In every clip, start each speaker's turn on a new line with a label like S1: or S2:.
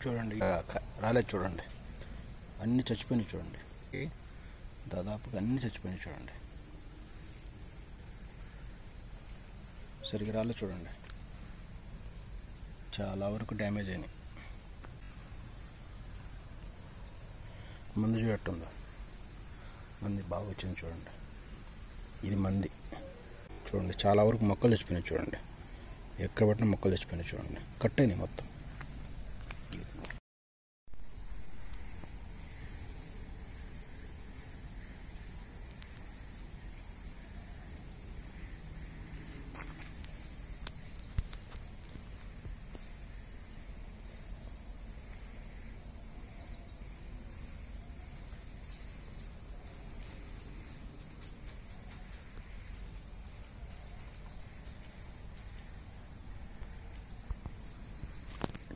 S1: చూడండి రాలేదు చూడండి, అన్నీ చచ్చిపోయినాయి చూడండి, దాదాపుగా అన్నీ చచ్చిపోయినాయి చూడండి, సరిగ్గా రాలేదు చూడండి, చాలా వరకు డ్యామేజ్ అయినాయి. మంది చూడట్టుందా, మంది బాగా వచ్చింది చూడండి, ఇది మంది చూడండి, చాలా వరకు మొక్కలు చచ్చిపోయినాయి చూడండి, ఎక్కడ పట్టిన మొక్కలు చచ్చిపోయినాయి చూడండి, కట్ అయినాయి మొత్తం.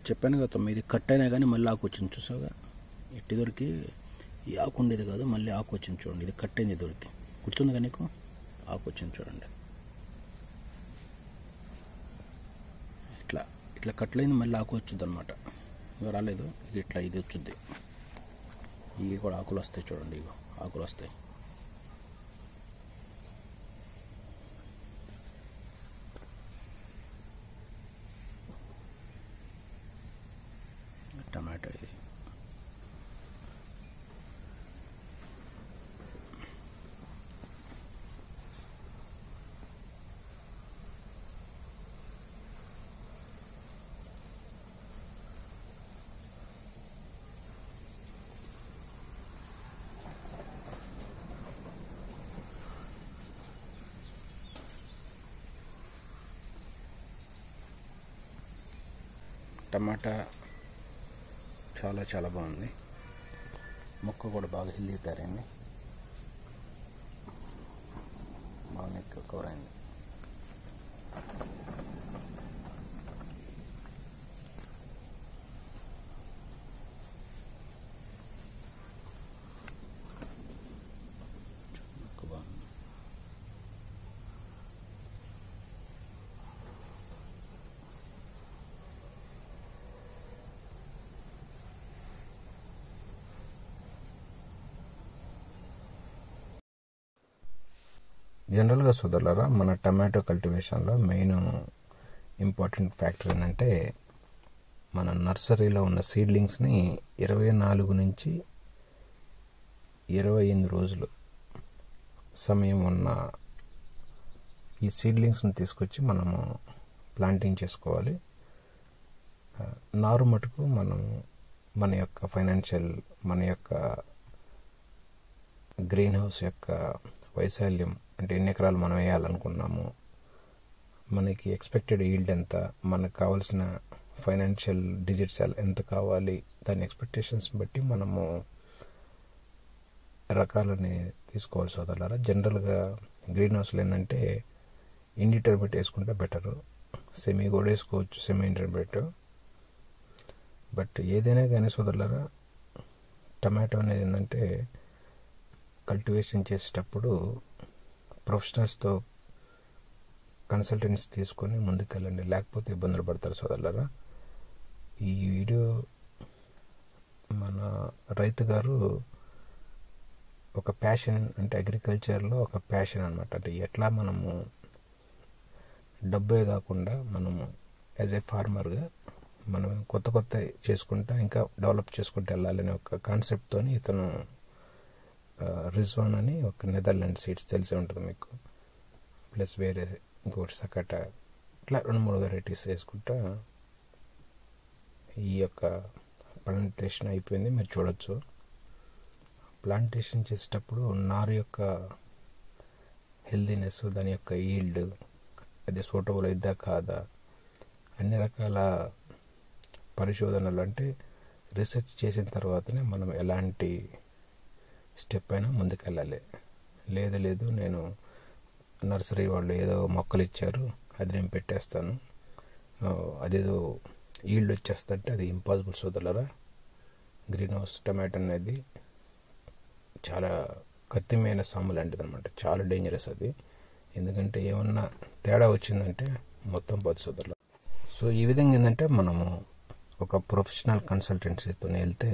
S1: చెప్పాను కదా 9 కట్ అయినా కానీ మళ్ళీ ఆకు వచ్చింది చూసావుగా, ఎట్టి దొరికి ఈ ఆకు ఉండేది కాదు, మళ్ళీ ఆకు వచ్చింది చూడండి, ఇది కట్ అయింది దొరికి, గుర్తుంది కానీ నీకు ఆకు వచ్చింది చూడండి, ఇట్లా ఇట్లా కట్లయింది మళ్ళీ ఆకు వచ్చింది అనమాట, ఇంకా రాలేదు, ఇట్లా ఇది వచ్చింది, ఇవి కూడా ఆకులు వస్తాయి చూడండి, ఇగో ఆకులు వస్తాయి. టమాటో ఇది టమాటా చాలా చాలా బాగుంది, మొక్క కూడా బాగా హెల్దీ తయారైంది, బాగా కవర్ అయింది. మొక్క బాగుంది. జనరల్గా సోదరులారా, మన టమాటో కల్టివేషన్లో మెయిన్ ఇంపార్టెంట్ ఫ్యాక్టర్ ఏంటంటే మన నర్సరీలో ఉన్న సీడ్లింగ్స్ని 24 నుంచి 28 రోజులు సమయం ఉన్న ఈ సీడ్లింగ్స్ని తీసుకొచ్చి మనము ప్లాంటింగ్ చేసుకోవాలి. నారు మటుకు మనం మన యొక్క ఫైనాన్షియల్, మన యొక్క గ్రీన్ హౌస్ యొక్క వైశాల్యం, అంటే ఎన్ని ఎకరాలు మనం వేయాలనుకున్నాము, మనకి ఎక్స్పెక్టెడ్ ఈల్డ్ ఎంత, మనకు కావాల్సిన ఫైనాన్షియల్ డిజిట్స్ ఎంత కావాలి, దాని ఎక్స్పెక్టేషన్స్ బట్టి మనము రకాలని తీసుకోవాలి సోదరులారా. జనరల్గా గ్రీన్ హౌస్లో ఏంటంటే ఇండిటర్మీడియట్ వేసుకుంటే బెటరు, సెమీ కూడా వేసుకోవచ్చు, సెమీ ఇంటర్మీడియట్. బట్ ఏదైనా కానీ సోదరులారా, టమాటో అనేది ఏంటంటే కల్టివేషన్ చేసేటప్పుడు ప్రొఫెషనల్స్తో కన్సల్టెన్సీ తీసుకొని ముందుకెళ్ళండి, లేకపోతే ఇబ్బందులు పడతారు సోదరులారా. ఈ వీడియో మన రైతు గారు ఒక ప్యాషన్, అంటే అగ్రికల్చర్లో ఒక ప్యాషన్ అనమాట, అంటే ఎట్లా మనము డబ్బే కాకుండా మనము యాజ్ ఏ ఫార్మర్గా మనం కొత్త కొత్త చేసుకుంటా ఇంకా డెవలప్ చేసుకుంటూ వెళ్ళాలనే ఒక కాన్సెప్ట్తో ఇతను రిజ్వాన్ అని ఒక నెదర్లాండ్ సీడ్స్ తెలిసే ఉంటుంది మీకు, ప్లస్ వేరే ఇంకోటి సకట, ఇట్లా 2-3 వెరైటీస్ వేసుకుంటా ఈ యొక్క ప్లాంటేషన్ అయిపోయింది. మీరు చూడొచ్చు, ప్లాంటేషన్ చేసేటప్పుడు నారు యొక్క హెల్దీనెస్, దాని యొక్క ఈల్డ్, అది సూటబుల్ అయిద్దా కాదా, అన్ని రకాల పరిశోధనలు, అంటే రీసెర్చ్ చేసిన తర్వాతనే మనం ఎలాంటి స్టెప్ అయినా ముందుకెళ్ళాలి. లేదు నేను నర్సరీ వాళ్ళు ఏదో మొక్కలు ఇచ్చారు, అది నేను పెట్టేస్తాను, అదేదో ఈల్డ్ వచ్చేస్తుంటే అది ఇంపాసిబుల్ సోదరులారా. గ్రీన్ హౌస్ టమాటో అనేది చాలా కత్తిమైన సాము లాంటిది అనమాట, చాలా డేంజరస్ అది, ఎందుకంటే ఏమన్నా తేడా వచ్చిందంటే మొత్తం పోదు సోదరులు. సో ఈ విధంగా ఏంటంటే మనము ఒక ప్రొఫెషనల్ కన్సల్టెన్సీతో వెళ్తే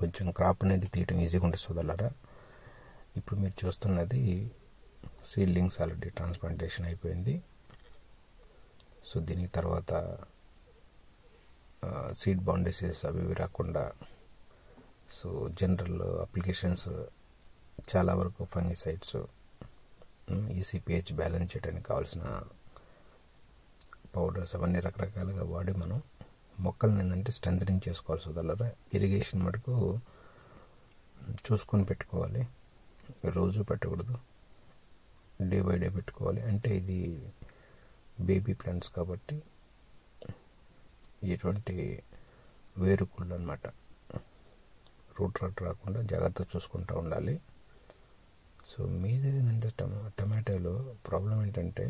S1: కొంచెం క్రాప్ అనేది తీయటం ఈజీగా ఉంటుంది సోదరులారా. ఇప్పుడు మీరు చూస్తున్నది సీడ్లింగ్స్ ఆల్రెడీ ట్రాన్స్ప్లాంటేషన్ అయిపోయింది. సో దీనికి తర్వాత సీడ్ బౌండ్ డిసీజెస్ అవి రాకుండా సో జనరల్ అప్లికేషన్స్ చాలా వరకు ఫంగిసైడ్స్, ఈసీపీహెచ్ బ్యాలెన్స్ చేయడానికి కావాల్సిన పౌడర్స్ అవన్నీ రకరకాలుగా వాడి మనం మొక్కల్ని ఏంటంటే స్ట్రెంథనింగ్ చేసుకోవాలి సోదరులారా. ఇరిగేషన్ మటుకు చూసుకొని పెట్టుకోవాలి, రోజు పెట్టకూడదు, డే బై డే పెట్టుకోవాలి. అంటే ఇది బేబీ ప్లాంట్స్ కాబట్టి ఎటువంటి వేరుకుళ్ళు అనమాట, రూట్ రాట్ రాకుండా జాగ్రత్తగా చూసుకుంటూ ఉండాలి. సో మేజర్ ఏంటంటే టమాటోలో ప్రాబ్లం ఏంటంటే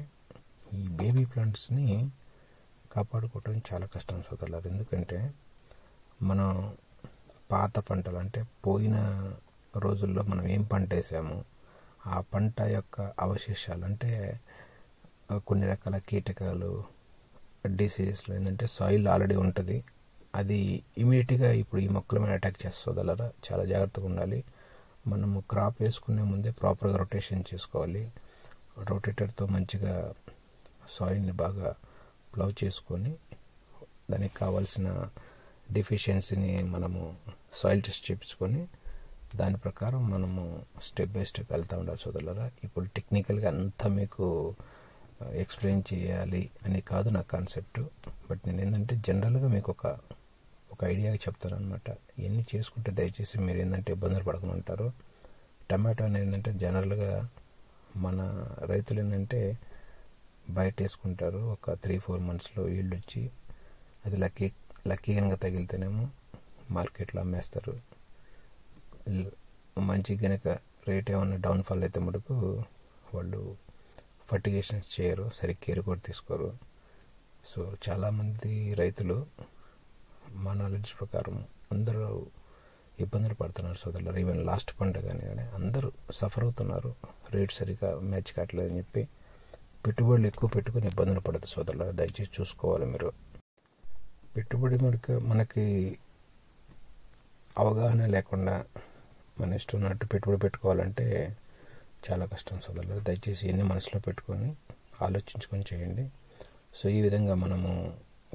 S1: ఈ బేబీ ప్లాంట్స్ని కాపాడుకోవటం చాలా కష్టం సోదరులారు. ఎందుకంటే మనం పాత పంటలు అంటే పోయిన రోజుల్లో మనం ఏం పంట వేసామో ఆ పంట యొక్క అవశేషాలు అంటే కొన్ని రకాల కీటకాలు, డిసీజెస్లో ఏంటంటే సాయిల్ ఆల్రెడీ ఉంటుంది, అది ఇమీడియట్గా ఇప్పుడు ఈ మొక్కల మీద అటాక్ చేస్తుందలరా. చాలా జాగ్రత్తగా ఉండాలి. మనము క్రాప్ వేసుకునే ముందే ప్రాపర్గా రొటేషన్ చేసుకోవాలి. రొటేటర్తో మంచిగా సాయిల్ని బాగా ప్లవ్ చేసుకొని దానికి కావాల్సిన డెఫిషియన్సీని మనము సాయిల్ టెస్ట్ చేయించుకొని దాని ప్రకారం మనము స్టెప్ బై స్టెప్ వెళ్తూ ఉండాలి సోదరులారా. ఇప్పుడు టెక్నికల్గా అంతా మీకు ఎక్స్ప్లెయిన్ చేయాలి అని కాదు నా కాన్సెప్ట్, బట్ నేను ఏంటంటే జనరల్గా మీకు ఒక ఐడియాగా చెప్తాను అనమాట. ఇవన్నీ చేసుకుంటే దయచేసి మీరు ఏంటంటే ఇబ్బందులు పడకుండా ఉంటారు. టమాటో అనేది ఏంటంటే జనరల్గా మన రైతులు ఏంటంటే బయట వేసుకుంటారు, ఒక 3-4 మంత్స్లో ఈల్డ్ వచ్చి అది లక్కీ కనుక తగిలితేనేమో మార్కెట్లో అమ్మేస్తారు. మంచి కనుక రేట్ ఏమన్నా డౌన్ఫాల్ అయితే మటుకు వాళ్ళు ఫర్టిగేషన్స్ చేయరు, సరిగ్గా కేర్ కూడా తీసుకోరు. సో చాలామంది రైతులు మా నాలెడ్జ్ ప్రకారం అందరూ ఇబ్బందులు పడుతున్నారు సోదరులారు. ఈవెన్ లాస్ట్ పంట కానీ అందరూ సఫర్ అవుతున్నారు, రేట్ సరిగ్గా మ్యాచ్ కావట్లేదని చెప్పి పెట్టుబడులు ఎక్కువ పెట్టుకుని ఇబ్బందులు పడదు సోదరులారు. దయచేసి చూసుకోవాలి మీరు. పెట్టుబడి మనకి అవగాహన లేకుండా మన ఇష్టం ఉన్నట్టు పెట్టుబడి పెట్టుకోవాలంటే చాలా కష్టం సోదరులారు. దయచేసి ఇవన్నీ మనసులో పెట్టుకొని ఆలోచించుకొని చేయండి. సో ఈ విధంగా మనము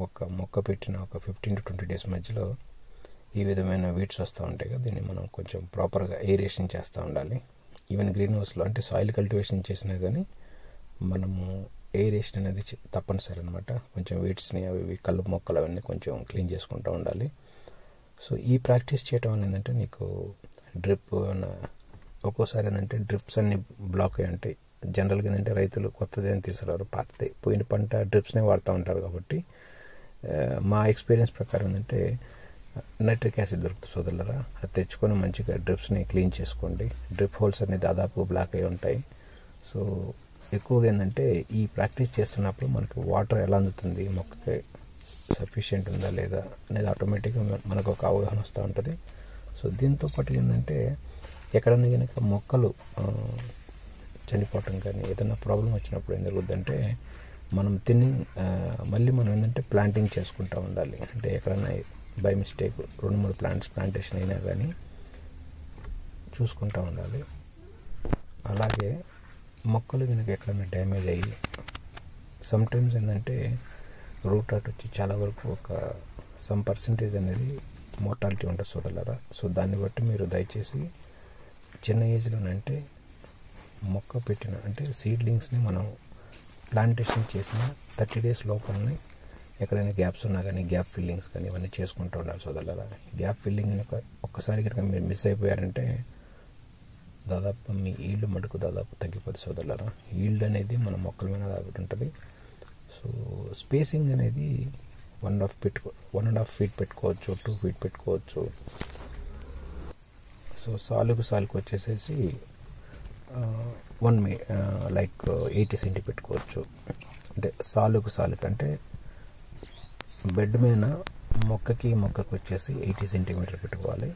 S1: ఒక మొక్క పెట్టిన ఒక 15 to 20 days మధ్యలో ఈ విధమైన వీడ్స్ వస్తూ ఉంటాయి కదా, దీన్ని మనం కొంచెం ప్రాపర్గా ఎయిరేషన్ చేస్తూ ఉండాలి. ఈవెన్ గ్రీన్ హౌస్లో అంటే సాయిల్ కల్టివేషన్ చేసినా కానీ మనము ఎయిరేషన్ అనేది తప్పనిసరి అనమాట. కొంచెం వీడ్స్ని అవి కలుపు మొక్కలు అవన్నీ కొంచెం క్లీన్ చేసుకుంటూ ఉండాలి. సో ఈ ప్రాక్టీస్ చేయటం వల్ల ఏంటంటే నీకు డ్రిప్ ఒక్కోసారి ఏంటంటే డ్రిప్స్ అన్ని బ్లాక్ అయ్యి ఉంటాయి. జనరల్గా ఏంటంటే రైతులు కొత్తది ఏం తీసుకురారు, పాతది పోయిన పంట డ్రిప్స్నే వాడుతూ ఉంటారు. కాబట్టి మా ఎక్స్పీరియన్స్ ప్రకారం ఏంటంటే నైట్రిక్ యాసిడ్ దొరుకుతుంది సోదరులరా, అది తెచ్చుకొని మంచిగా డ్రిప్స్ని క్లీన్ చేసుకోండి. డ్రిప్ హోల్స్ అన్ని దాదాపు బ్లాక్ అయి ఉంటాయి. సో ఎక్కువగా ఏంటంటే ఈ ప్రాక్టీస్ చేస్తున్నప్పుడు మనకి వాటర్ ఎలా అందుతుంది, మొక్కకి సఫిషియెంట్ ఉందా లేదా అనేది ఆటోమేటిక్గా మనకు ఒక అవగాహన వస్తూ ఉంటుంది. సో దీంతో పాటు ఏంటంటే ఎక్కడన్నా కనుక మొక్కలు చనిపోవటం కానీ ఏదైనా ప్రాబ్లం వచ్చినప్పుడు ఏం జరుగుతుందంటే మనం మళ్ళీ మనం ఏంటంటే ప్లాంటింగ్ చేసుకుంటూ ఉండాలి. అంటే ఎక్కడన్నా బై మిస్టేక్ 2-3 ప్లాంట్స్ ప్లాంటేషన్ అయినా కానీ చూసుకుంటూ ఉండాలి. అలాగే మొక్కలు కనుక ఎక్కడైనా డ్యామేజ్ అయ్యి సమ్టైమ్స్ ఏంటంటే రూట్ రాట్ వచ్చి చాలా వరకు ఒక సమ్ పర్సంటేజ్ అనేది మోర్టాలిటీ ఉంటుంది సోదరులారా. సో దాన్ని బట్టి మీరు దయచేసి చిన్న ఏజ్లోనంటే మొక్క పెట్టిన అంటే సీడ్లింగ్స్ని మనం ప్లాంటేషన్ చేసిన 30 days లోపలనే ఎక్కడైనా గ్యాప్స్ ఉన్నా కానీ గ్యాప్ ఫిల్లింగ్స్ కానీ ఇవన్నీ చేసుకుంటూ ఉండాలి సోదరులారా. గ్యాప్ ఫిల్లింగ్ ఒక్కసారి కనుక మీరు మిస్ అయిపోయారంటే దాదాపు మీ ఈల్డ్ మటుకు దాదాపు తగ్గిపోతుంది సోదరులారా. ఈల్డ్ అనేది మన మొక్కల మీద ఆధారపడి ఉంటుంది. సో స్పేసింగ్ అనేది 1.5 feet పెట్టుకోవచ్చు, 2 feet పెట్టుకోవచ్చు. సో సాలుకు వచ్చేసేసి 80 cm పెట్టుకోవచ్చు. అంటే సాలుకు అంటే బెడ్ మీద మొక్కకి వచ్చేసి 80 cm పెట్టుకోవాలి.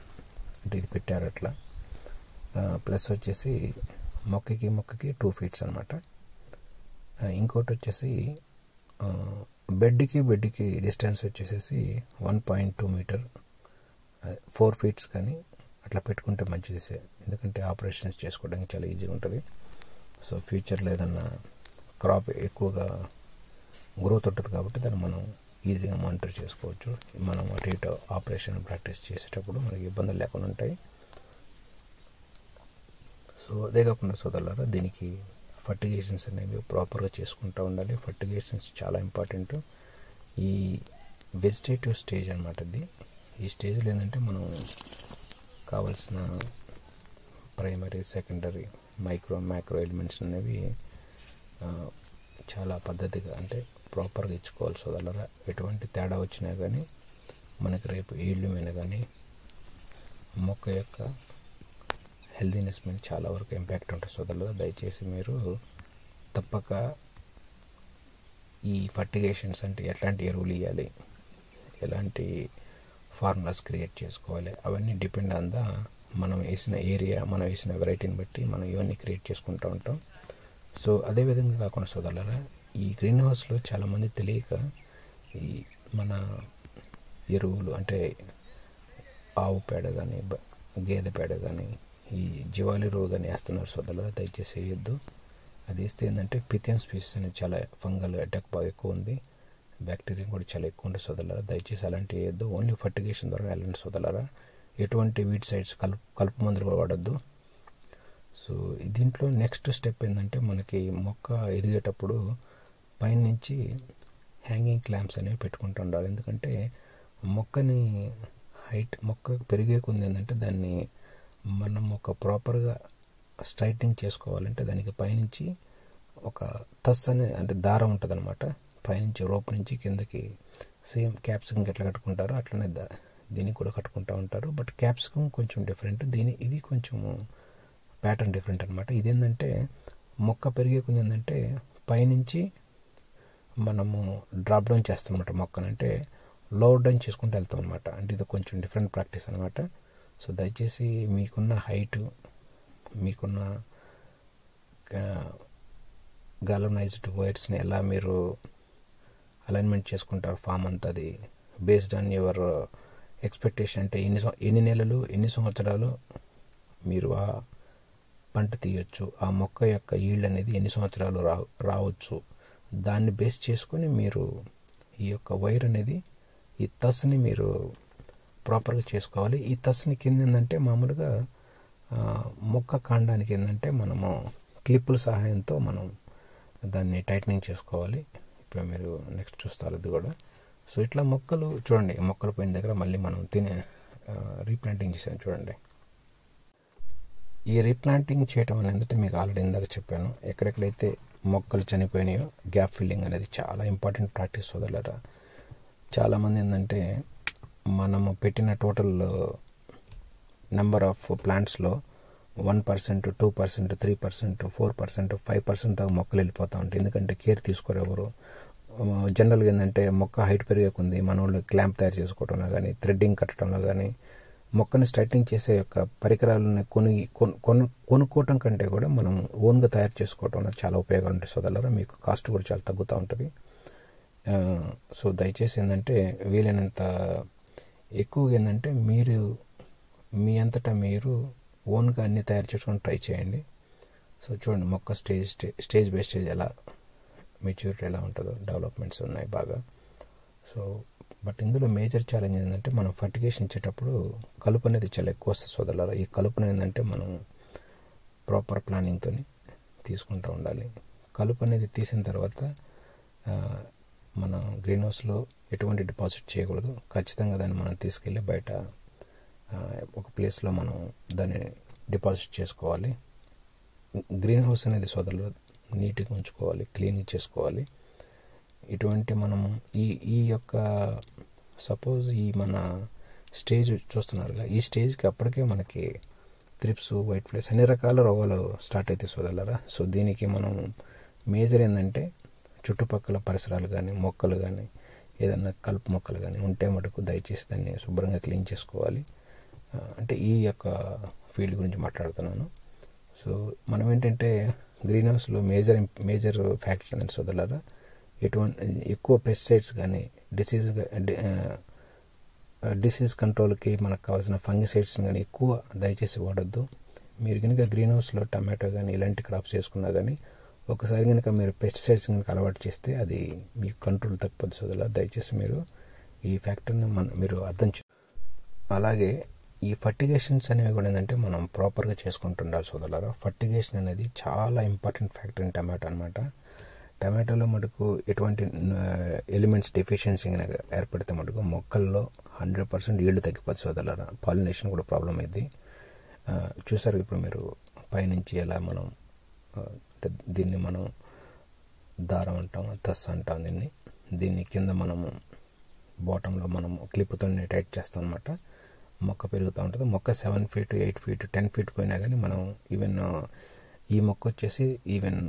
S1: అంటే ఇది పెట్టారు అట్లా. ప్లస్ వచ్చేసి మొక్కకి 2 feet అనమాట. ఇంకోటి వచ్చేసి బెడ్కి డిస్టెన్స్ వచ్చేసేసి 1.2 మీటర్ 4 ఫీట్స్ కానీ అట్లా పెట్టుకుంటే మంచిది సార్. ఎందుకంటే ఆపరేషన్స్ చేసుకోవడానికి చాలా ఈజీగా ఉంటుంది. సో ఫ్యూచర్లో ఏదన్నా క్రాప్ ఎక్కువగా గ్రోత్ ఉంటుంది కాబట్టి దాన్ని మనం ఈజీగా మానిటర్ చేసుకోవచ్చు. మనం అటు ఇటు ఆపరేషన్ ప్రాక్టీస్ చేసేటప్పుడు మనకి ఇబ్బందులు లేకుండా ఉంటాయి. సో అదే కాకుండా సోదరులారా, దీనికి ఫర్టిగేషన్స్ అనేవి ప్రాపర్గా చేసుకుంటూ ఉండాలి. ఫర్టిగేషన్స్ చాలా ఇంపార్టెంట్. ఈ వెజిటేటివ్ స్టేజ్ అనమాట ఇది. ఈ స్టేజ్లో ఏంటంటే మనం కావలసిన ప్రైమరీ, సెకండరీ, మ్యాక్రో ఎలిమెంట్స్ అనేవి చాలా పద్ధతిగా అంటే ప్రాపర్గా ఇచ్చుకోవాలి సోదరులారా. ఎటువంటి తేడా వచ్చినా కానీ మనకి రేపు ఈల్డ్ మీద కానీ మొక్క యొక్క హెల్దీనెస్ మీద చాలా వరకు ఇంపాక్ట్ ఉంటుంది సోదరులారా. దయచేసి మీరు తప్పక ఈ ఫర్టిగేషన్స్ అంటే ఎట్లాంటి ఎరువులు ఇవ్వాలి, ఎలాంటి ఫార్ములాస్ క్రియేట్ చేసుకోవాలి, అవన్నీ డిపెండ్ ఆన్ ద మనం వేసిన ఏరియా, మనం వేసిన వెరైటీని బట్టి మనం ఇవన్నీ క్రియేట్ చేసుకుంటూ ఉంటాం. సో అదేవిధంగా కాకుండా సోదరులారా, ఈ గ్రీన్ హౌస్లో చాలామంది తెలియక ఈ మన ఎరువులు అంటే ఆవు పేడ కానీ గేదె పేడ కానీ ఈ జీవాలు ఎరువు కానీ వేస్తున్నారు సోదరులారా. దయచేసి వేయొద్దు. అది వేస్తే ఏంటంటే పిథియం స్పీసీస్ అనేది చాలా ఫంగల్ అటాక్ బాగా ఎక్కువ ఉంది, బ్యాక్టీరియా కూడా చాలా ఎక్కువ ఉంటుంది సోదరులారా. దయచేసి అలాంటివి వేయద్దు. ఓన్లీ ఫర్టిగేషన్ ద్వారా వెళ్ళండి సోదరులారా. ఎటువంటి వీడ్ సైడ్స్ కలుపు మందులు కూడా వాడద్దు. సో దీంట్లో నెక్స్ట్ స్టెప్ ఏంటంటే మనకి మొక్క ఎదిగేటప్పుడు పైనుంచి హ్యాంగింగ్ క్లాంప్స్ అనేవి పెట్టుకుంటూ ఉండాలి. ఎందుకంటే మొక్కని మొక్క పెరిగే కొంది ఏంటంటే దాన్ని మనం ఒక ప్రాపర్గా స్ట్రైట్నింగ్ చేసుకోవాలంటే దానికి పైనుంచి ఒక అంటే దారం ఉంటుంది అనమాట. పైనుంచి రోప్ నుంచి కిందకి సేమ్ క్యాప్సికమ్ ఎట్లా కట్టుకుంటారో అట్లనే దీనికి కూడా కట్టుకుంటూ ఉంటారు. బట్ క్యాప్సికమ్ కొంచెం డిఫరెంట్, ఇది కొంచెం ప్యాటర్న్ డిఫరెంట్ అనమాట. ఇదేంటంటే మొక్క పెరిగే కొంది ఏంటంటే పైనుంచి మనము డ్రాప్ డౌన్ చేస్తాం అనమాట. మొక్కనంటే లోవర్ డౌన్ చేసుకుంటూ వెళ్తాం అనమాట. అంటే ఇది కొంచెం డిఫరెంట్ ప్రాక్టీస్ అనమాట. సో దయచేసి మీకున్న హైటు, మీకున్న గాల్వనైజ్డ్ వైర్స్ని ఎలా మీరు అలైన్మెంట్ చేసుకుంటారు ఫామ్ అంతా, అది బేస్డ్ ఆన్ యువర్ ఎక్స్పెక్టేషన్. అంటే ఎన్ని నెలలు, ఎన్ని సంవత్సరాలు మీరు ఆ పంట తీయొచ్చు, ఆ మొక్క యొక్క ఈల్డ్ అనేది ఎన్ని సంవత్సరాలు రావచ్చు, దాన్ని బేస్ చేసుకొని మీరు ఈ యొక్క వైర్ అనేది ఈ తస్ని మీరు ప్రాపర్గా చేసుకోవాలి. ఈ తస్ని కింద ఏంటంటే మామూలుగా మొక్క కాండానికి ఏంటంటే మనము క్లిప్పుల సహాయంతో మనం దాన్ని టైట్నింగ్ చేసుకోవాలి. ఇప్పుడు మీరు నెక్స్ట్ చూస్తారు ఇది కూడా. సో ఇట్లా మొక్కలు చూడండి, మొక్కలు పోయిన దగ్గర మళ్ళీ మనం రీప్లాంటింగ్ చేసాం చూడండి. ఈ రీప్లాంటింగ్ చేయటం అనేది మీకు ఆల్రెడీ ఇందాక చెప్పాను. ఎక్కడెక్కడైతే మొక్కలు చనిపోయినాయో గ్యాప్ ఫిల్లింగ్ అనేది చాలా ఇంపార్టెంట్ ప్రాక్టీస్ సోదరులారా. చాలామంది ఏంటంటే మనము పెట్టిన టోటల్ నెంబర్ ఆఫ్ ప్లాంట్స్లో 1%, 2%, 3%, 4%, 5% దాకా మొక్కలు వెళ్ళిపోతూ ఉంటాయి. ఎందుకంటే కేర్ తీసుకోరు ఎవరు. జనరల్గా ఏంటంటే మొక్క హైట్ పెరిగేకుంది మన వాళ్ళు క్లాంప్ తయారు చేసుకోవడంలో కానీ, థ్రెడ్డింగ్ కట్టడంలో కానీ, మొక్కని స్ట్రైట్నింగ్ చేసే యొక్క పరికరాలను కొనుక్కోవటం కంటే కూడా మనం ఓన్గా తయారు చేసుకోవటం చాలా ఉపయోగాలు ఉంటాయి సోదరులారా. మీకు కాస్ట్ కూడా చాలా తగ్గుతూ ఉంటుంది. సో దయచేసి ఏంటంటే వీలైనంత ఎక్కువగా ఏంటంటే మీరు మీ అంతటా మీరు ఓన్గా అన్ని తయారు చేసుకొని ట్రై చేయండి. సో చూడండి మొక్క స్టేజ్ బై స్టేజ్ ఎలా మెచ్యూరిటీ ఎలా ఉంటుందో, డెవలప్మెంట్స్ ఉన్నాయి బాగా. సో బట్ ఇందులో మేజర్ ఛాలెంజ్ ఏంటంటే మనం ఫర్టిగేషన్ ఇచ్చేటప్పుడు కలుపు అనేది చాలా ఎక్కువ వస్తుంది సోదరులారా. ఈ కలుపుని ఏంటంటే మనం ప్రాపర్ ప్లానింగ్తో తీసుకుంటూ ఉండాలి. కలుపు అనేది తీసిన తర్వాత మన గ్రీన్ హౌస్లో ఎటువంటి డిపాజిట్ చేయకూడదు. ఖచ్చితంగా దాన్ని మనం తీసుకెళ్ళి బయట ఒక ప్లేస్లో మనం దాన్ని డిపాజిట్ చేసుకోవాలి. గ్రీన్ హౌస్ అనేది సోదరులు నీట్గా ఉంచుకోవాలి, క్లీన్గా చేసుకోవాలి. ఇటువంటి మనం ఈ యొక్క సపోజ్ ఈ మన స్టేజ్ చూస్తున్నారుగా, ఈ స్టేజ్కి అప్పటికే మనకి త్రిప్స్, వైట్ ఫ్లైస్ అన్ని రకాల రోగాలు స్టార్ట్ అవుతాయి సోదరులారా. సో దీనికి మనం మేజర్ ఏంటంటే చుట్టుపక్కల పరిసరాలు కానీ, మొక్కలు కానీ, ఏదన్నా కలుపు మొక్కలు కానీ ఉంటే మటుకు దయచేసి దాన్ని శుభ్రంగా క్లీన్ చేసుకోవాలి. అంటే ఈ యొక్క ఫీల్డ్ గురించి మాట్లాడుతున్నాను. సో మనం ఏంటంటే గ్రీన్ హౌస్లో మేజర్ ఫ్యాక్టర్ ఏంటంటే సోదరులారా, ఎటువంటి ఎక్కువ పెస్టిసైడ్స్ కానీ డిసీజ్ కంట్రోల్కి మనకు కావాల్సిన ఫంగిసైడ్స్ని కానీ ఎక్కువ దయచేసి వాడద్దు. మీరు కనుక గ్రీన్ హౌస్లో టమాటో కానీ ఇలాంటి క్రాప్స్ చేసుకున్నా కానీ ఒకసారి కనుక మీరు పెస్టిసైడ్స్ కనుక అలవాటు చేస్తే అది మీ కంట్రోల్ తప్పదు సోదరులారా. దయచేసి మీరు ఈ ఫ్యాక్టర్ని మీరు అర్థం అలాగే ఈ ఫర్టిగేషన్స్ అనేవి కూడా ఏంటంటే మనం ప్రాపర్గా చేసుకుంటుండాలి సోదరులారా. ఫర్టిగేషన్ అనేది చాలా ఇంపార్టెంట్ ఫ్యాక్టర్ ఇన్ టమాటో అనమాట. టమాటోలో మటుకు ఎటువంటి ఎలిమెంట్స్ డెఫిషియన్సీ ఏర్పడితే మటుకు మొక్కల్లో 100% ఈల్డ్ తగ్గిపోతుంది సోదరులారా. పాలినేషన్ కూడా ప్రాబ్లం అయింది. చూసారు ఇప్పుడు మీరు పైనుంచి ఎలా మనం దీన్ని మనం దారం అంటాం, తస్ అంటాం దీన్ని కింద మనము బాటంలో మనము క్లిప్తో టైట్ చేస్తాం అనమాట. మొక్క పెరుగుతూ ఉంటుంది. మొక్క 7 feet 8 feet 10 feet పోయినా కానీ మనం ఈవెన్ ఈ మొక్క వచ్చేసి ఈవెన్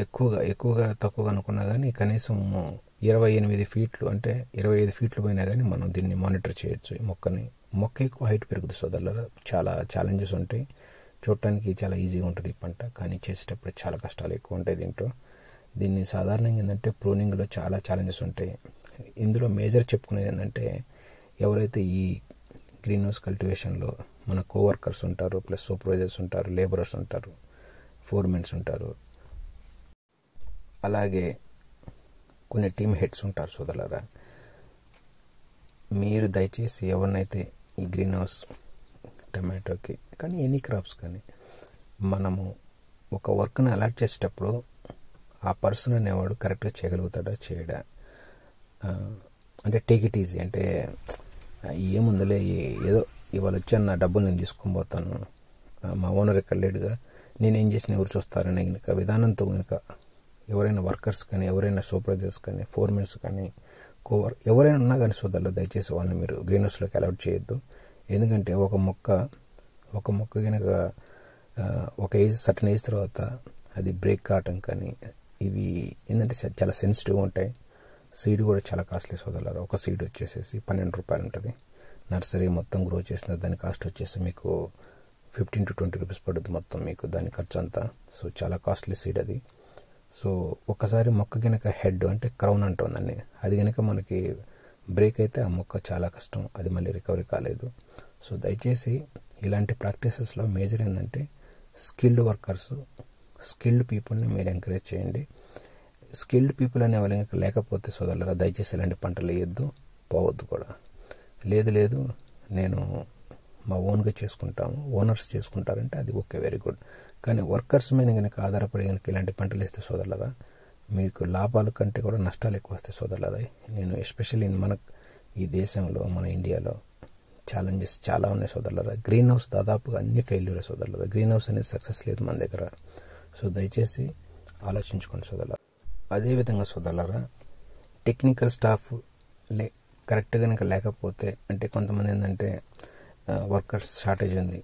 S1: ఎక్కువగా తక్కువగా అనుకున్నా కానీ కనీసం 28 feet అంటే 25 feet పోయినా కానీ మనం దీన్ని మానిటర్ చేయొచ్చు. ఈ మొక్క ఎక్కువ హైట్ పెరుగుతుంది సోదరులారా. చాలా ఛాలెంజెస్ ఉంటాయి. చూడటానికి చాలా ఈజీగా ఉంటుంది ఈ పంట, కానీ చేసేటప్పుడు చాలా కష్టాలు ఎక్కువ ఉంటాయి దీన్ని సాధారణంగా ఏంటంటే ప్రూనింగ్లో చాలా ఛాలెంజెస్ ఉంటాయి. ఇందులో మేజర్ చెప్పుకునేది ఏంటంటే ఎవరైతే ఈ గ్రీన్ హౌస్ కల్టివేషన్లో మన కోవర్కర్స్ ఉంటారు, ప్లస్ సూపర్వైజర్స్ ఉంటారు, లేబరర్స్ ఉంటారు, ఫోర్మెన్స్ ఉంటారు, అలాగే కొన్ని టీమ్ హెడ్స్ ఉంటారు సోదరులారా. మీరు దయచేసి ఎవరినైతే ఈ గ్రీన్ హౌస్ టమాటోకి కానీ ఎనీ క్రాప్స్ కానీ మనము ఒక వర్క్ని అలాట్ చేసేటప్పుడు ఆ పర్సన్ అనేవాడు కరెక్ట్గా చేయగలుగుతాడా చేయడా, అంటే టేక్ ఇట్ ఈజీ, అంటే ఏముందిలే ఏదో ఇవాళ వచ్చాను నా డబ్బులు నేను తీసుకొని పోతాను, మా ఓనర్ ఎక్కడ లేడుగా నేనేం చేసిన ఎవరు చూస్తారనే కనుక విధానంతో కనుక ఎవరైనా వర్కర్స్ కానీ ఎవరైనా సూపర్వైజర్స్ కానీ ఫోర్మెన్స్ కానీ ఎవరైనా ఉన్నా కానీ సోదరులు దయచేసి వాళ్ళని మీరు గ్రీన్ హౌస్లోకి అలౌట్ చేయొద్దు. ఎందుకంటే ఒక మొక్క కనుక ఒక సర్టన్ ఏజ్ తర్వాత అది బ్రేక్ కావటం కానీ ఇవి ఏంటంటే చాలా సెన్సిటివ్ ఉంటాయి. సీడ్ కూడా చాలా కాస్ట్లీ సోదరులారా. ఒక సీడ్ వచ్చేసేసి 12 రూపాయలు ఉంటుంది. నర్సరీ మొత్తం గ్రో చేసిన దాని కాస్ట్ వచ్చేసి మీకు 15 to 20 రూపీస్ పడుతుంది మొత్తం మీకు దాని ఖర్చు అంతా. సో చాలా కాస్ట్లీ సీడ్ అది. సో ఒకసారి మొక్క కనుక హెడ్ అంటే క్రౌన్ అంటుందండి, అది కనుక మనకి బ్రేక్ అయితే ఆ మొక్క చాలా కష్టం, అది మళ్ళీ రికవరీ కాలేదు. సో దయచేసి ఇలాంటి ప్రాక్టీసెస్లో మేజర్ ఏంటంటే స్కిల్డ్ వర్కర్స్, స్కిల్డ్ పీపుల్ని మీరు ఎంకరేజ్ చేయండి. స్కిల్డ్ పీపుల్ అనే వాళ్ళు లేకపోతే సోదరులారా దయచేసి ఇలాంటి పంటలు వేయద్దు, పోవద్దు కూడా. లేదు నేను మా ఓన్గా చేసుకుంటాము, ఓనర్స్ చేసుకుంటారంటే అది ఓకే, వెరీ గుడ్. కానీ వర్కర్స్ మీద కనుక ఆధారపడి కనుక ఇలాంటి పంటలు వేస్తే సోదరులారా మీకు లాభాల కంటే కూడా నష్టాలు ఎక్కువ వస్తాయి సోదరులారా. నేను ఎస్పెషల్లీ ఈ దేశంలో మన ఇండియాలో ఛాలెంజెస్ చాలా ఉన్నాయి సోదరులారా. గ్రీన్ హౌస్ దాదాపుగా అన్ని ఫెయిల్యూర్ సోదరులారా. గ్రీన్ హౌస్ అనేది సక్సెస్ లేదు మన దగ్గర. సో దయచేసి ఆలోచించుకోండి సోదరులారా. అదేవిధంగా సోదరులారా టెక్నికల్ స్టాఫ్ కరెక్ట్గా కనుక లేకపోతే, అంటే కొంతమంది ఏంటంటే వర్కర్స్ షార్టేజ్ ఉంది.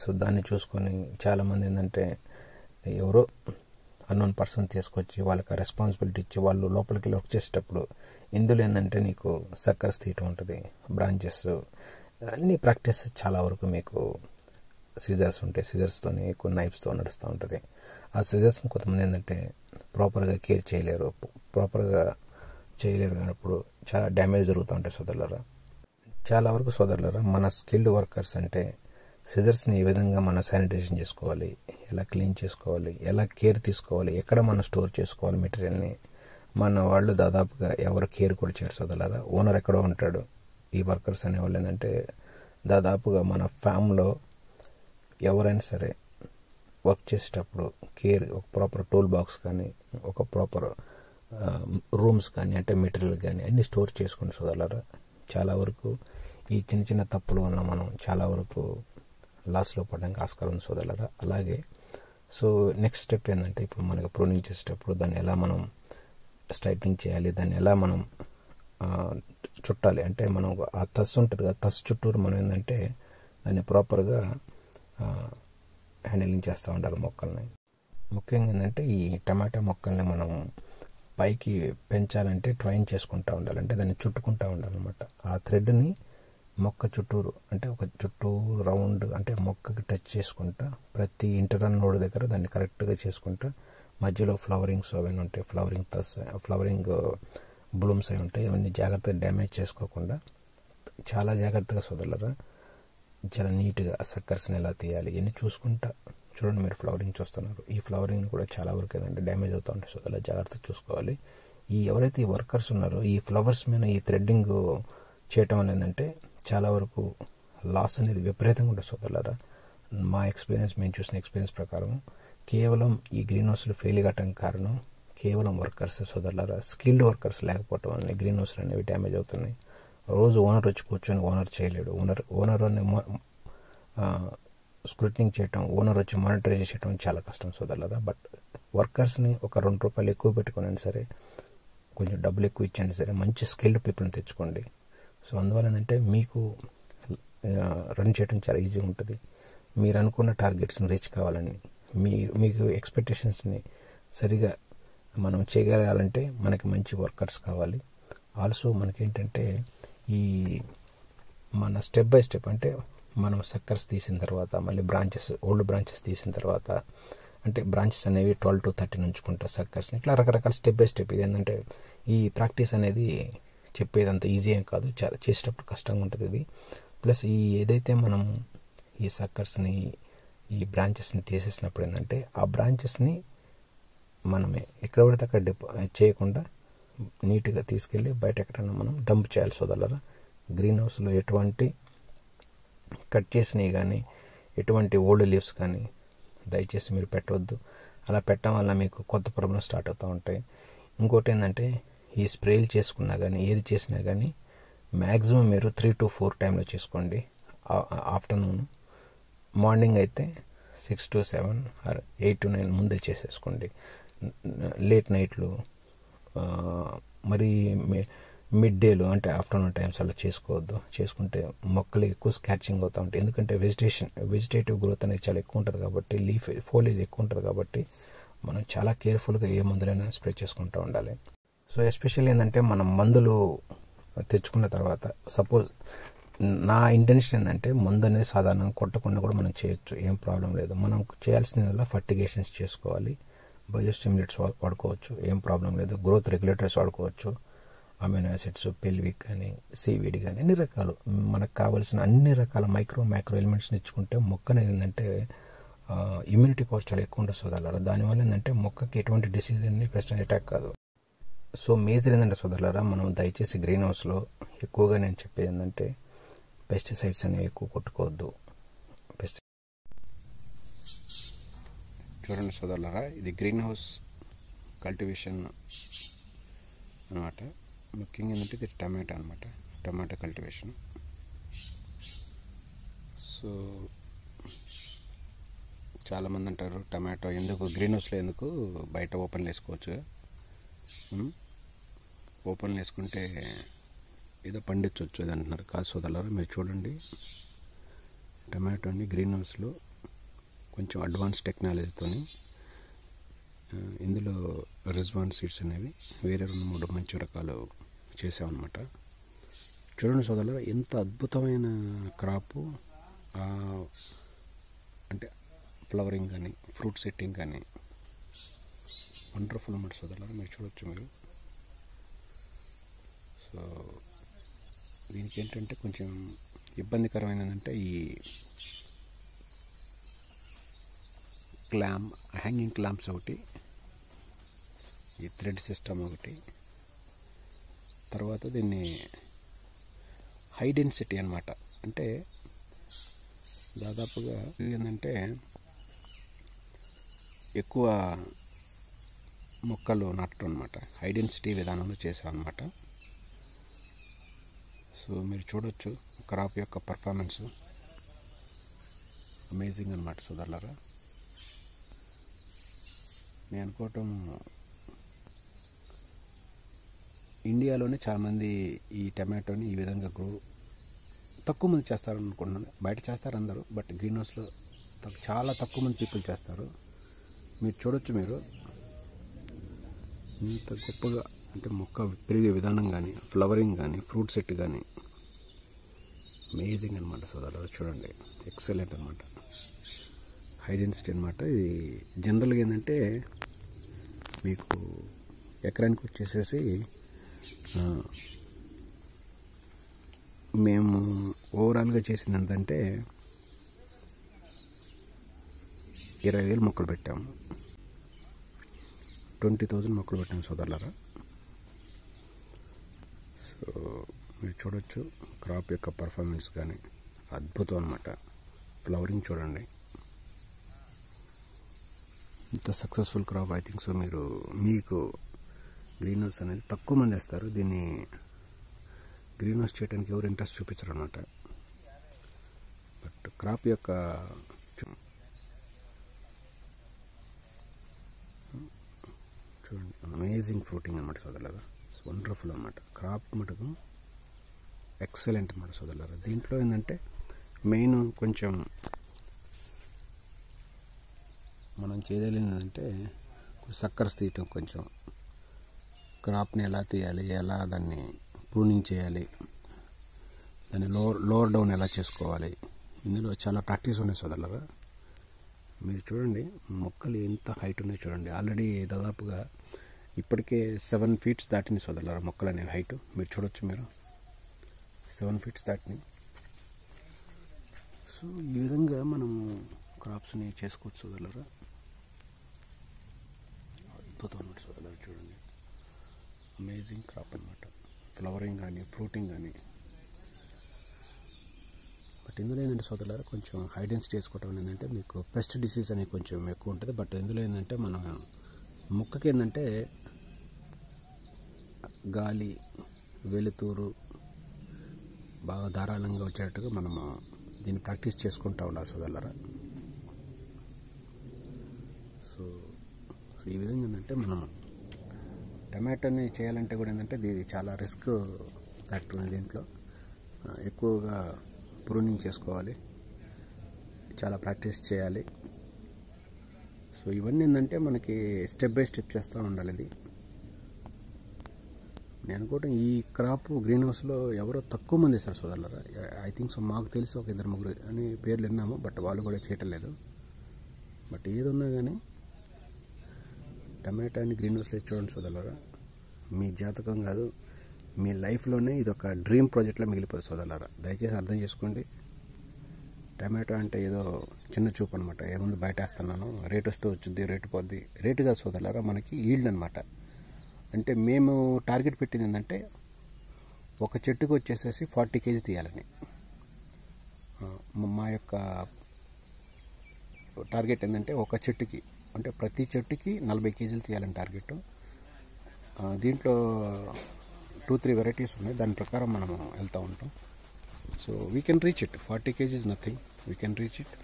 S1: సో దాన్ని చూసుకొని చాలామంది ఏంటంటే ఎవరో అన్నోన్ పర్సన్ తీసుకొచ్చి వాళ్ళకి రెస్పాన్సిబిలిటీ ఇచ్చి వాళ్ళు లోపలికి వర్క్ చేసేటప్పుడు ఇందులో ఏంటంటే నీకు సక్కర్స్ తీయటం ఉంటుంది, బ్రాంచెస్ అన్ని ప్రాక్టీస్ చాలా వరకు మీకు సిజర్స్ ఉంటాయి, సిజర్స్తోని కొన్ని నైఫ్స్తో నడుస్తూ ఉంటుంది. ఆ సిజర్స్ని కొంతమంది ఏంటంటే ప్రాపర్గా కేర్ చేయలేరు, కానప్పుడు చాలా డ్యామేజ్ జరుగుతూ ఉంటాయి సోదరులారా. చాలా వరకు సోదరులారా మన స్కిల్డ్ వర్కర్స్ అంటే సిజర్స్ని ఏ విధంగా మనం శానిటైజేషన్ చేసుకోవాలి, ఎలా క్లీన్ చేసుకోవాలి, ఎలా కేర్ తీసుకోవాలి, ఎక్కడ మనం స్టోర్ చేసుకోవాలి మెటీరియల్ని, మన వాళ్ళు దాదాపుగా ఎవరు కేర్ కూడా చేయరు సోదరులారా. ఓనర్ ఎక్కడో ఉంటాడు. ఈ వర్కర్స్ అనేవాళ్ళు ఏంటంటే దాదాపుగా మన ఫామ్లో ఎవరైనా సరే వర్క్ చేసేటప్పుడు కేర్, ఒక ప్రాపర్ టూల్ బాక్స్ కానీ ఒక ప్రాపర్ రూమ్స్ కానీ అంటే మెటీరియల్ కానీ అన్నీ స్టోర్ చేసుకుని సోదరులారా. చాలా వరకు ఈ చిన్న తప్పుల వల్ల మనం చాలా వరకు లాస్లో పడడానికి ఆస్కారం ఉంది సోదరులారా. అలాగే సో నెక్స్ట్ స్టెప్ ఏంటంటే ఇప్పుడు మనకి ప్రూనింగ్ చేసేటప్పుడు దాన్ని ఎలా మనం స్ట్రైట్నింగ్ చేయాలి, దాన్ని ఎలా మనం చుట్టాలి, అంటే మనం ఆ తస్ ఉంటుంది కదా, తస్ చుట్టూరు మనం ఏంటంటే దాన్ని ప్రాపర్గా హ్యాండిలింగ్ చేస్తూ ఉండాలి మొక్కల్ని. ముఖ్యంగా ఏంటంటే ఈ టమాటా మొక్కల్ని మనం పైకి పెంచాలంటే ట్రైన్ చేసుకుంటూ ఉండాలి, అంటే దాన్ని చుట్టుకుంటూ ఉండాలన్నమాట. ఆ థ్రెడ్ని మొక్క చుట్టూరు అంటే ఒక చుట్టూరు రౌండ్ అంటే మొక్కకి టచ్ చేసుకుంటా ప్రతి ఇంటర్నల్ నోడ్ దగ్గర దాన్ని కరెక్ట్గా చేసుకుంటా మధ్యలో ఫ్లవరింగ్స్ అవన్నీ ఉంటాయి, ఫ్లవరింగ్ బ్లూమ్స్ అవి ఉంటాయి. అవన్నీ జాగ్రత్తగా డ్యామేజ్ చేసుకోకుండా చాలా జాగ్రత్తగా సోదరులారా చాలా నీట్గా సక్కర్స్ని ఎలా తీయాలి ఇవన్నీ చూసుకుంటా. చూడండి, మీరు ఫ్లవరింగ్ చూస్తున్నారు. ఈ ఫ్లవరింగ్ కూడా చాలా వరకు ఏదంటే డ్యామేజ్ అవుతూ ఉంటాయి సోదరులా, జాగ్రత్తగా చూసుకోవాలి. ఎవరైతే ఈ వర్కర్స్ ఉన్నారో ఈ ఫ్లవర్స్ మీద ఈ థ్రెడ్డింగ్ చేయటం వల్ల ఏంటంటే చాలా వరకు లాస్ అనేది విపరీతంగా ఉంటుంది సోదరులారా. మా ఎక్స్పీరియన్స్, మేము చూసిన ఎక్స్పీరియన్స్ ప్రకారం కేవలం ఈ గ్రీన్ హౌస్లు ఫెయిల్ కావడానికి కారణం కేవలం వర్కర్స్ సోదరులారా. స్కిల్డ్ వర్కర్స్ లేకపోవటం వల్ల గ్రీన్ హౌస్లు అనేవి డ్యామేజ్ అవుతున్నాయి. రోజు ఓనర్ వచ్చి కూర్చొని ఓనర్ చేయలేడు. ఓనర్ అని స్క్రూటినింగ్ చేయటం, ఓనర్ వచ్చి మానిటరైజ్ చేయడం చాలా కష్టం సోదరులారా. బట్ వర్కర్స్ని ఒక ₹2 ఎక్కువ పెట్టుకుని సరే, కొంచెం డబ్బులు ఎక్కువ ఇచ్చండి సరే, మంచి స్కిల్డ్ పీపుల్ని తెచ్చుకోండి. సో అందువల్ల ఏంటంటే మీకు రన్ చేయడం చాలా ఈజీగా ఉంటుంది. మీరు అనుకున్న టార్గెట్స్ని రీచ్ కావాలని, మీకు ఎక్స్పెక్టేషన్స్ని సరిగా మనం చేయగలగాలంటే మనకి మంచి వర్కర్స్ కావాలి. ఆల్సో మనకేంటంటే మన స్టెప్ బై స్టెప్ అంటే మనం సక్కర్స్ తీసిన తర్వాత మళ్ళీ ఓల్డ్ బ్రాంచెస్ తీసిన తర్వాత అంటే బ్రాంచెస్ అనేవి 12 to 13 ఉంచుకుంటా సక్కర్స్ని, ఇట్లా రకరకాల స్టెప్ బై స్టెప్. ఇది ఏంటంటే ఈ ప్రాక్టీస్ అనేది చెప్పేది అంత ఈజీ ఏం కాదు, చాలా చేసేటప్పుడు కష్టంగా ఉంటుంది ఇది. ప్లస్ ఏదైతే మనం ఈ సక్కర్స్ని ఈ బ్రాంచెస్ని తీసేసినప్పుడు ఏంటంటే ఆ బ్రాంచెస్ని మనమే ఎక్కడ పడితే అక్కడ చేయకుండా నీట్గా తీసుకెళ్ళి బయట ఎక్కడైనా మనం డంప్ చేయాలి సోదరులారా. గ్రీన్ హౌస్లో ఎటువంటి కట్ చేసినవి కానీ ఎటువంటి ఓల్డ్ లీవ్స్ కానీ దయచేసి మీరు పెట్టవద్దు. అలా పెట్టడం వల్ల మీకు కొత్త ప్రాబ్లమ్ స్టార్ట్ అవుతూ ఉంటాయి. ఇంకోటి ఏంటంటే ఈ స్ప్రేలు చేసుకున్నా కానీ ఏది చేసినా కానీ మ్యాక్సిమం మీరు 3 to 4 టైంలో చేసుకోండి. ఆఫ్టర్నూన్, మార్నింగ్ అయితే 6 to 7 ఆర్ 8 to 9 ముందే చేసేసుకోండి. లేట్ నైట్లు మరి మిడ్ డేలో అంటే ఆఫ్టర్నూన్ టైమ్స్ అలా చేసుకోవద్దు. చేసుకుంటే మొక్కలు ఎక్కువ స్కాచింగ్ అవుతూ ఉంటాయి. ఎందుకంటే వెజిటేటివ్ గ్రోత్ అనేది చాలా ఎక్కువ ఉంటుంది కాబట్టి, ఫోలేజ్ ఎక్కువ ఉంటుంది కాబట్టి మనం చాలా కేర్ఫుల్గా ఏ మందులైనా స్ప్రే చేసుకుంటూ ఉండాలి. సో ఎస్పెషల్లీ ఏంటంటే మనం మందులు తెచ్చుకున్న తర్వాత సపోజ్ నా ఇంటెన్షన్ ఏంటంటే మందు అనేది సాధారణంగా కొట్టకుండా కూడా మనం చేయొచ్చు, ఏం ప్రాబ్లం లేదు. మనం చేయాల్సిందల్లా ఫర్టిగేషన్స్ చేసుకోవాలి, బయోస్టిమ్యులేట్స్ వాడుకోవచ్చు, ఏం ప్రాబ్లం లేదు. గ్రోత్ రెగ్యులేటర్స్ వాడుకోవచ్చు, అమైనో యాసిడ్స్, పెల్విక్ కానీ సీవీడి కానీ అన్ని రకాలు మనకు కావాల్సిన అన్ని రకాల మైక్రో ఎలిమెంట్స్ని ఇచ్చుకుంటే మొక్క అనేది ఏంటంటే ఇమ్యూనిటీ పవర్ చాలా ఎక్కువ ఉంటుంది సోదరులారా. దానివల్ల ఏంటంటే మొక్కకి ఎటువంటి డిసీజ్ అని పెస్ట్ అటాక్ కాదు. సో మేజర్ ఏంటంటే సోదరులారా, మనం దయచేసి గ్రీన్ హౌస్లో ఎక్కువగా నేను చెప్పేది ఏంటంటే పెస్టిసైడ్స్ అనేవి ఎక్కువ కొట్టుకోవద్దు. చూడండి సోదరులారా, ఇది గ్రీన్ హౌస్ కల్టివేషన్ అనమాట. ముఖ్యంగా ఏంటంటే ఇది టమాటా అనమాట, టమాటా కల్టివేషన్. సో చాలామంది అంటారు టమాటో ఎందుకు గ్రీన్ హౌస్లో ఎందుకు, బయట ఓపెన్లో వేసుకోవచ్చు. ఓపెన్లో వేసుకుంటే ఏదో పండించవచ్చు అది అంటున్నారు. కాదు సోదరులారా, మీరు చూడండి టమాటోని గ్రీన్ హౌస్లో కొంచెం అడ్వాన్స్ టెక్నాలజీతోని ఇందులో రిజ్వాన్ సీడ్స్ అనేవి వేరే 2-3 మంచి రకాలు చేసామన్నమాట. చూడండి సోదరులారా, ఎంత అద్భుతమైన క్రాపు, అంటే ఫ్లవరింగ్ కానీ ఫ్రూట్ సెట్టింగ్ కానీ వండర్ఫుల్ అన్నమాట సోదరులారా, మీరు చూడవచ్చు మీరు. సో దీనికి ఏంటంటే కొంచెం ఇబ్బందికరమైనదంటే ఈ హ్యాంగింగ్ క్లాంప్స్ ఒకటి, ఈ థ్రెడ్ సిస్టమ్ ఒకటి, తర్వాత దీన్ని హై డెన్సిటీ అనమాట. అంటే దాదాపుగా ఏంటంటే ఎక్కువ మొక్కలు నాటడం అనమాట, హై డెన్సిటీ విధానంలో చేసామన్నమాట. సో మీరు చూడొచ్చు క్రాప్ యొక్క పర్ఫార్మెన్స్ అమేజింగ్ అనమాట సోదరులారా. నేను అనుకోవటం ఇండియాలోనే చాలామంది ఈ టమాటోని ఈ విధంగా తక్కువ మంది చేస్తారు అనుకుంటున్నాను. బయట చేస్తారు అందరూ, బట్ గ్రీన్ హౌస్లో చాలా తక్కువ మంది పీపుల్ చేస్తారు. మీరు చూడొచ్చు, మీరు ఇంత గొప్పగా అంటే మొక్క పెరిగే విధానం కానీ, ఫ్లవరింగ్ కానీ, ఫ్రూట్ సెట్ కానీ అమేజింగ్ అనమాట సోదరులు. చూడండి, ఎక్సలెంట్ అనమాట, హై డెన్సిటీ అనమాట. ఇది జనరల్గా ఏంటంటే మీకు ఎకరానికి వచ్చేసేసి మేము ఓవరాల్గా చేసింది ఎంతంటే 20,000 మొక్కలు పెట్టాము, 20,000 మొక్కలు పెట్టాము సోదరులారా. సో మీరు చూడొచ్చు క్రాప్ యొక్క పర్ఫార్మెన్స్ కానీ అద్భుతం అన్నమాట. ఫ్లవరింగ్ చూడండి, ఇంత successful crop. I think so మీకు గ్రీన్ హౌస్ అనేది తక్కువ మంది వేస్తారు. దీన్ని గ్రీన్ హౌస్ చేయడానికి ఎవరు ఇంట్రెస్ట్ చూపించరు అనమాట. బట్ క్రాప్ యొక్క చూడండి, అమేజింగ్ ఫ్రూటింగ్ అనమాట సోదరులారా. వండర్ఫుల్ అనమాట. క్రాప్ మటుకు ఎక్సలెంట్ అనమాట సోదరులారా. దీంట్లో ఏంటంటే మెయిన్ కొంచెం మనం చేయగలిగిందంటే సక్కర్స్ తీయటం, కొంచెం క్రాప్ని ఎలా తీయాలి, ఎలా దాన్ని ప్రూనింగ్ చేయాలి, దాన్ని లోవర్ డౌన్ ఎలా చేసుకోవాలి, ఇందులో చాలా ప్రాక్టీస్ ఉన్నాయి సోదరులారా. మీరు చూడండి మొక్కలు ఎంత హైట్ ఉన్నాయి చూడండి. ఆల్రెడీ దాదాపుగా ఇప్పటికే 7 feet దాటినాయి సోదరులారా మొక్కలు అనే హైట్. మీరు చూడొచ్చు, మీరు 7 feet దాటినాయి. సో ఈ విధంగా మనం క్రాప్స్ని చేసుకోవచ్చు సోదరులారా. అద్భుతం అన్నమాట సోదరులారా. చూడండి, అమేజింగ్ క్రాప్ అనమాట. ఫ్లవరింగ్ కానీ ఫ్రూటింగ్ కానీ. బట్ ఇందులో ఏంటంటే సోదరులారా కొంచెం హైడెన్సిటీ చేసుకోవటం ఏంటంటే మీకు పెస్ట్ డిసీజ్ అనేది కొంచెం ఎక్కువ ఉంటుంది. బట్ ఇందులో ఏంటంటే మనం మొక్కకి ఏంటంటే గాలి, వెలుతురు బాగా ధారాళంగా వచ్చేటట్టుగా మనము దీన్ని ప్రాక్టీస్ చేసుకుంటూ ఉండాలి సోదరులారా. సో ఈ విధంగా ఏంటంటే మనం టమాటోని చేయాలంటే కూడా ఏంటంటే ఇది చాలా రిస్క్ ఫ్యాక్టర్ ఉంది. దీంట్లో ఎక్కువగా ప్రూనింగ్ చేసుకోవాలి, చాలా ప్రాక్టీస్ చేయాలి. సో ఇవన్నీ ఏంటంటే మనకి స్టెప్ బై స్టెప్ చేస్తూ ఉండాలి. ఇది నేను అనుకోవటం ఈ క్రాప్ గ్రీన్ హౌస్లో ఎవరో తక్కువ మంది వేశారు సోదరులారా. ఐ థింక్ సో మాకు తెలిసి ఒక 2-3 అని పేర్లు విన్నాము, బట్ వాళ్ళు కూడా చేయటం లేదు. బట్ ఏదున్నా కానీ టమాటాని గ్రీన్ హౌస్లో చూడండి సోదరులారా. మీ జాతకం కాదు, మీ లైఫ్లోనే ఇది ఒక డ్రీమ్ ప్రాజెక్ట్లో మిగిలిపోతుంది సోదరులారా. దయచేసి అర్థం చేసుకోండి. టమాటో అంటే ఏదో చిన్న చూపు అనమాట. ఏముంది బయట వేస్తున్నాను, రేటు వస్తే వచ్చింది, రేటు పోద్ది. రేటు కాదు సోదరులారా, మనకి ఈల్డ్ అనమాట. అంటే మేము టార్గెట్ పెట్టింది ఏంటంటే ఒక చెట్టుకు వచ్చేసేసి 40 kg తీయాలని. మా యొక్క టార్గెట్ ఏంటంటే ఒక చెట్టుకి, అంటే ప్రతి చెట్టుకి 40 kg తీయాలని టార్గెట్. దీంట్లో 2-3 వెరైటీస్ ఉన్నాయి, దాని ప్రకారం మనం వెళ్తూ ఉంటాం. So we can reach it. 40 kg is nothing, we can reach it.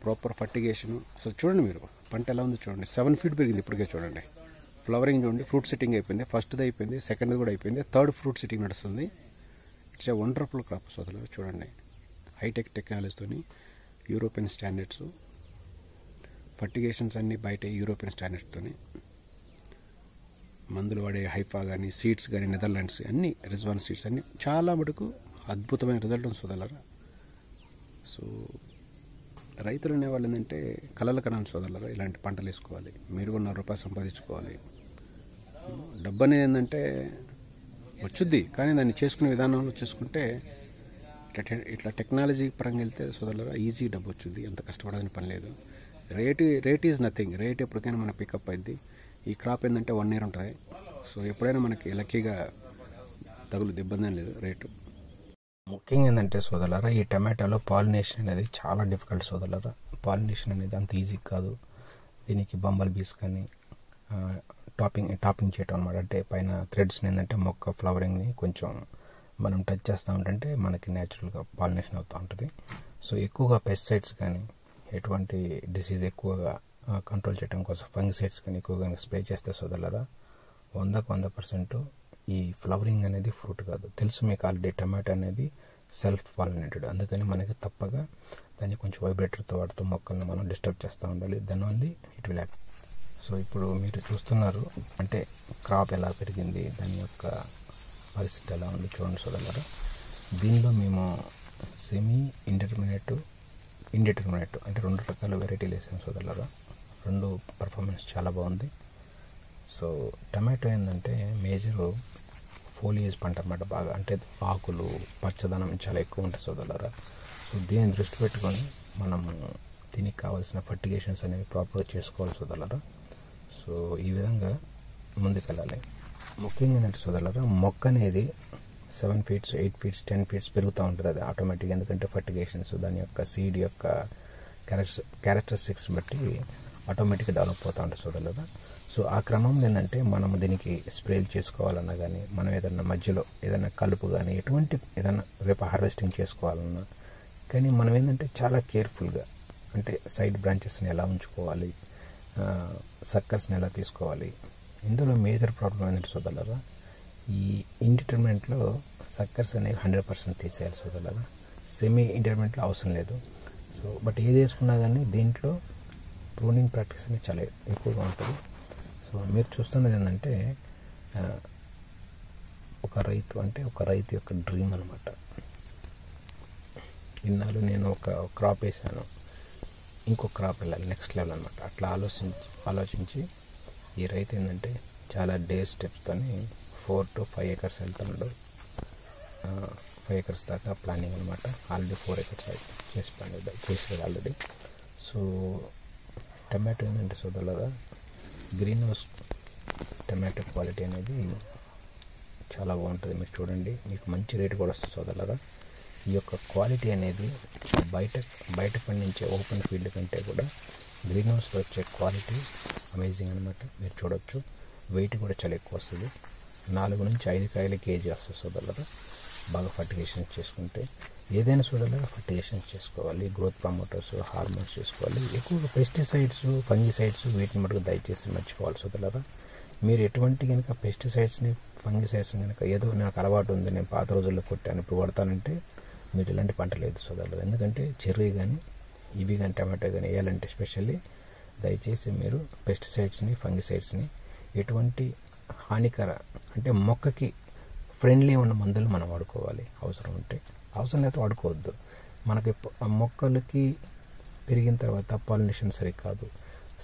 S1: Proper fertigation. So చూడండి మీరు పంట ఎలా ఉంది చూడండి. 7 feet పెరిగింది ఇప్పటికే చూడండి. ఫ్లవరింగ్ చూడండి, ఫ్రూట్ సెట్టింగ్ అయిపోయింది. ఫస్ట్ది అయిపోయింది, సెకండ్ది కూడా అయిపోయింది, థర్డ్ ఫ్రూట్ సెట్టింగ్ నడుస్తుంది. ఇట్స్ ఏ వండర్ఫుల్ క్రాప్ సోదరులు. చూడండి, హైటెక్ టెక్నాలజీతో యూరోపియన్ స్టాండర్డ్స్, ఫర్టిగేషన్స్ అన్నీ బయట యూరోపియన్ స్టాండర్డ్స్తో, మందులు వాడే హైఫా కానీ సీడ్స్ కానీ నెదర్లాండ్స్ అన్నీ, రిజ్వాన్ సీడ్స్ అన్నీ చాలా మటుకు అద్భుతమైన రిజల్ట్ ఉంది సోదరులారా. సో రైతులు అనేవాళ్ళు ఏంటంటే కలల కనాలి సోదరులారా. ఇలాంటి పంటలు వేసుకోవాలి, మీరు కూడా ₹4 సంపాదించుకోవాలి. డబ్బు అనేది ఏంటంటే వచ్చుద్ది, కానీ దాన్ని చేసుకునే విధానంలో చూసుకుంటే ఇట్లా టెక్నాలజీ పరంగా వెళ్తే సోదరులారా ఈజీ డబ్బు వచ్చుద్ది, ఎంత కష్టపడాల్సిన పని లేదు. Rate is nothing. రేట్ ఎప్పటికైనా మనకు పికప్ అయింది. ఈ క్రాప్ ఏంటంటే 1 year ఉంటుంది. సో ఎప్పుడైనా మనకి లక్కీగా తగులుద్ది, ఇబ్బంది ఏం లేదు రేటు. ముఖ్యంగా ఏంటంటే సోదరులారా ఈ టమాటాలో పాలినేషన్ అనేది చాలా డిఫికల్ట్ సోదరులారా. పాలినేషన్ అనేది అంత ఈజీ కాదు. దీనికి బంబల్ బీస్ కానీ టాపింగ్ చేయటం అనమాట. అంటే పైన థ్రెడ్స్ని ఏంటంటే మొక్క ఫ్లవరింగ్ని కొంచెం మనం టచ్ చేస్తూ ఉంటుంటే మనకి న్యాచురల్గా పాలినేషన్ అవుతూ ఉంటుంది. సో ఎక్కువగా పెస్టిసైడ్స్ కానీ ఎటువంటి డిసీజ్ ఎక్కువగా కంట్రోల్ చేయడం కోసం ఫంగిసైడ్స్ కానీ ఎక్కువగా స్ప్రే చేస్తే సోదరులారా 100% ఈ ఫ్లవరింగ్ అనేది ఫ్రూట్ కాదు. తెలుసు మీకు ఆల్రెడీ టమాటో అనేది సెల్ఫ్ పాలినేటెడ్, అందుకని మనకి తప్పగా దాన్ని కొంచెం వైబ్రేటర్తో వాడుతూ మొక్కలను మనం డిస్టర్బ్ చేస్తూ ఉండాలి. దాని only it will happy. So ఇప్పుడు మీరు చూస్తున్నారు అంటే క్రాప్ ఎలా పెరిగింది, దాని యొక్క పరిస్థితి ఎలా ఉంది చూడండి సోదరులారా. దీనిలో మేము సెమీ ఇండిటర్మినేట్ అంటే 2 రకాల వెరైటీలు వేసాం సోదరులారా. 2 పర్ఫార్మెన్స్ చాలా బాగుంది. సో టమాటో ఏంటంటే మేజర్ ఫోలియేజ్ పంట అన్నమాట. బాగా అంటే ఆకులు పచ్చదనం చాలా ఎక్కువ ఉంటుంది సోదరులారా. సో దీన్ని దృష్టి పెట్టుకొని మనం దీనికి కావాల్సిన ఫర్టిగేషన్స్ అనేవి ప్రాపర్గా చేసుకోవాలి సోదరులారా. సో ఈ విధంగా ముందుకెళ్ళాలి. ముఖ్యంగా ఏంటంటే సోదరులారా, మొక్క అనేది 7 feet, 8 feet, 10 feet పెరుగుతూ ఉంటుంది అది ఆటోమేటిక్గా. ఎందుకంటే ఫర్టిగేషన్స్ దాని యొక్క సీడ్ యొక్క క్యారెక్టరిస్టిక్స్ బట్టి ఆటోమేటిక్గా డెవలప్ అవుతూ ఉంటుంది సోదరులారా. సో ఆ క్రమంలో ఏంటంటే మనం దీనికి స్ప్రేలు చేసుకోవాలన్నా కానీ, మనం ఏదైనా మధ్యలో ఏదైనా కలుపు కానీ ఎటువంటి ఏదైనా రేపు హార్వెస్టింగ్ చేసుకోవాలన్నా కానీ మనం ఏంటంటే చాలా కేర్ఫుల్గా, అంటే సైడ్ బ్రాంచెస్ని ఎలా ఉంచుకోవాలి, సక్కర్స్ని ఎలా తీసుకోవాలి. ఇందులో మేజర్ ప్రాబ్లం ఏంటంటే సోదరులారా, ఈ ఇండిటర్మినెంట్లో సక్కర్స్ అనేవి 100% తీసేయాలి సోదరులారా. సెమీ ఇంటర్మినెంట్లో అవసరం లేదు. సో బట్ ఏది వేసుకున్నా కానీ దీంట్లో ప్రూనింగ్ ప్రాక్టీస్ అనేది చాలా ఎక్కువగా ఉంటుంది. సో మీరు చూస్తున్నది ఏంటంటే ఒక రైతు యొక్క డ్రీమ్ అనమాట. ఇన్నాళ్ళు నేను ఒక క్రాప్ వేసాను, ఇంకో క్రాప్ వెళ్ళాలి, నెక్స్ట్ లెవెల్ అనమాట. అట్లా ఆలోచించి ఈ రైతు ఏంటంటే చాలా స్టెప్స్తో 4 to 5 acres వెళ్తున్నాడు. 5 acres దాకా ప్లానింగ్ అనమాట. ఆల్రెడీ 4 acres చేసేది ఆల్రెడీ. సో టమాటో ఏంటంటే సోదరులారా, గ్రీన్ హౌస్ టమాటో క్వాలిటీ అనేది చాలా బాగుంటుంది. మీరు చూడండి, మీకు మంచి రేటు కూడా వస్తుంది సోదరులారా. ఈ యొక్క క్వాలిటీ అనేది బయట పండించే ఓపెన్ ఫీల్డ్ కంటే కూడా గ్రీన్ హౌస్లో వచ్చే క్వాలిటీ అమేజింగ్ అనమాట. మీరు చూడొచ్చు, వెయిట్ కూడా చాలా ఎక్కువ వస్తుంది. 4 నుంచి 5 కాయలు కేజీ వస్తుంది సోదరులారా. బాగా ఫర్టిగేషన్ చేసుకుంటే, ఏదైనా సోదరులారా ఫర్టిగేషన్ చేసుకోవాలి, గ్రోత్ ప్రమోటర్స్, హార్మోన్స్ చేసుకోవాలి. ఎక్కువగా పెస్టిసైడ్స్, ఫంగిసైడ్స్ వీటిని మటుకు దయచేసి మర్చిపోవాలి సోదరులారా. మీరు ఎటువంటి కనుక పెస్టిసైడ్స్ని, ఫంగిసైడ్స్ని కనుక ఏదో నాకు అలవాటు ఉంది, నేను పాత రోజుల్లో కొట్టాను ఇప్పుడు కొడతానంటే మీరు ఇలాంటి పంట లేదు సోదరులారా. ఎందుకంటే చెర్రీ కానీ ఇవి కానీ టమాటో కానీ వేయాలంటే స్పెషల్లీ దయచేసి మీరు పెస్టిసైడ్స్ని, ఫంగిసైడ్స్ని ఎటువంటి హానికర అంటే మొక్కకి ఫ్రెండ్లీ ఉన్న మందులు మనం వాడుకోవాలి. అవసరం ఉంటే, అవసరం లేకపోతే వాడుకోవద్దు. మనకి మొక్కలకి పెరిగిన తర్వాత పాలినేషన్ సరికాదు.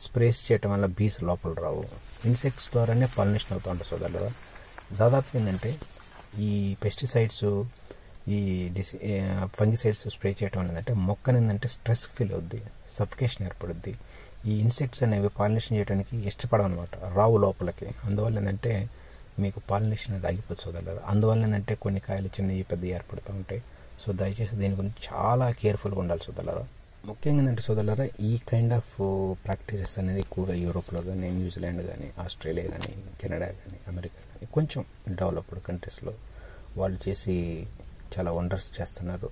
S1: స్ప్రేస్ చేయటం వల్ల బీస్ లోపల రావు. ఇన్సెక్ట్స్ ద్వారానే పాలినేషన్ అవుతూ ఉంటుంది సోదరులారా. దాదాపు ఏంటంటే ఈ పెస్టిసైడ్స్, ఈ ఫంగిసైడ్స్ స్ప్రే చేయటం వల్ల ఏంటంటే మొక్కని ఏంటంటే స్ట్రెస్ ఫీల్ అవుద్ది, సఫికేషన్ ఏర్పడుద్ది. ఈ ఇన్సెక్ట్స్ అనేవి పాలినేషన్ చేయడానికి ఇష్టపడవన్నమాట, రావు లోపలికి. అందువల్ల ఏంటంటే మీకు పాలినేషన్ అనేది ఆగిపోతుంది సోదరులారా. అందువల్ల ఏంటంటే కొన్ని కాయలు చిన్నవి పెద్దవి ఏర్పడుతూ ఉంటాయి. సో దయచేసి దీని గురించి చాలా కేర్ఫుల్గా ఉండాలి సోదరులారా. ముఖ్యంగా ఏంటంటే సోదరులారా, ఈ కైండ్ ఆఫ్ ప్రాక్టీసెస్ అనేది ఎక్కువగా యూరోప్లో కానీ, న్యూజిలాండ్ కానీ, ఆస్ట్రేలియా కానీ, కెనడా కానీ, అమెరికా కానీ కొంచెం డెవలప్డ్ కంట్రీస్లో వాళ్ళు చేసి చాలా వండర్స్ చేస్తున్నారు.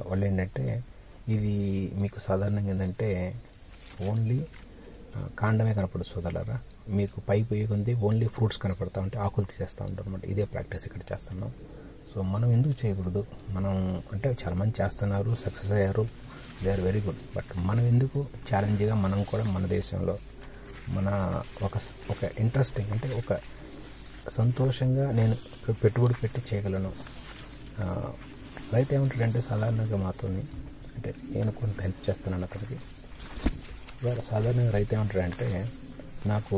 S1: వాళ్ళు ఏంటంటే ఇది మీకు సాధారణంగా ఏంటంటే ఓన్లీ కాండమే కనపడదు సోదరులారా. మీకు పై పోయి కొంది ఓన్లీ ఫ్రూట్స్ కనపడతా ఉంటే ఆకులు తీసేస్తూ ఉంటారు అనమాట. ఇదే ప్రాక్టీస్ ఇక్కడ చేస్తున్నాం. సో మనం ఎందుకు చేయకూడదు? మనం అంటే చాలామంది చేస్తున్నారు, సక్సెస్ అయ్యారు, they are very good. But మనం ఎందుకు ఛాలెంజ్గా మనం కూడా మన దేశంలో మన ఒక ఇంట్రెస్టింగ్ అంటే ఒక సంతోషంగా నేను పెట్టుబడి పెట్టి చేయగలను. రైతు ఏమంటాడంటే సాధారణంగా మాతోని అంటే నేను కొంత హెల్ప్ చేస్తున్నాను అతనికి. సాధారణంగా రైతు ఏమంటాడంటే నాకు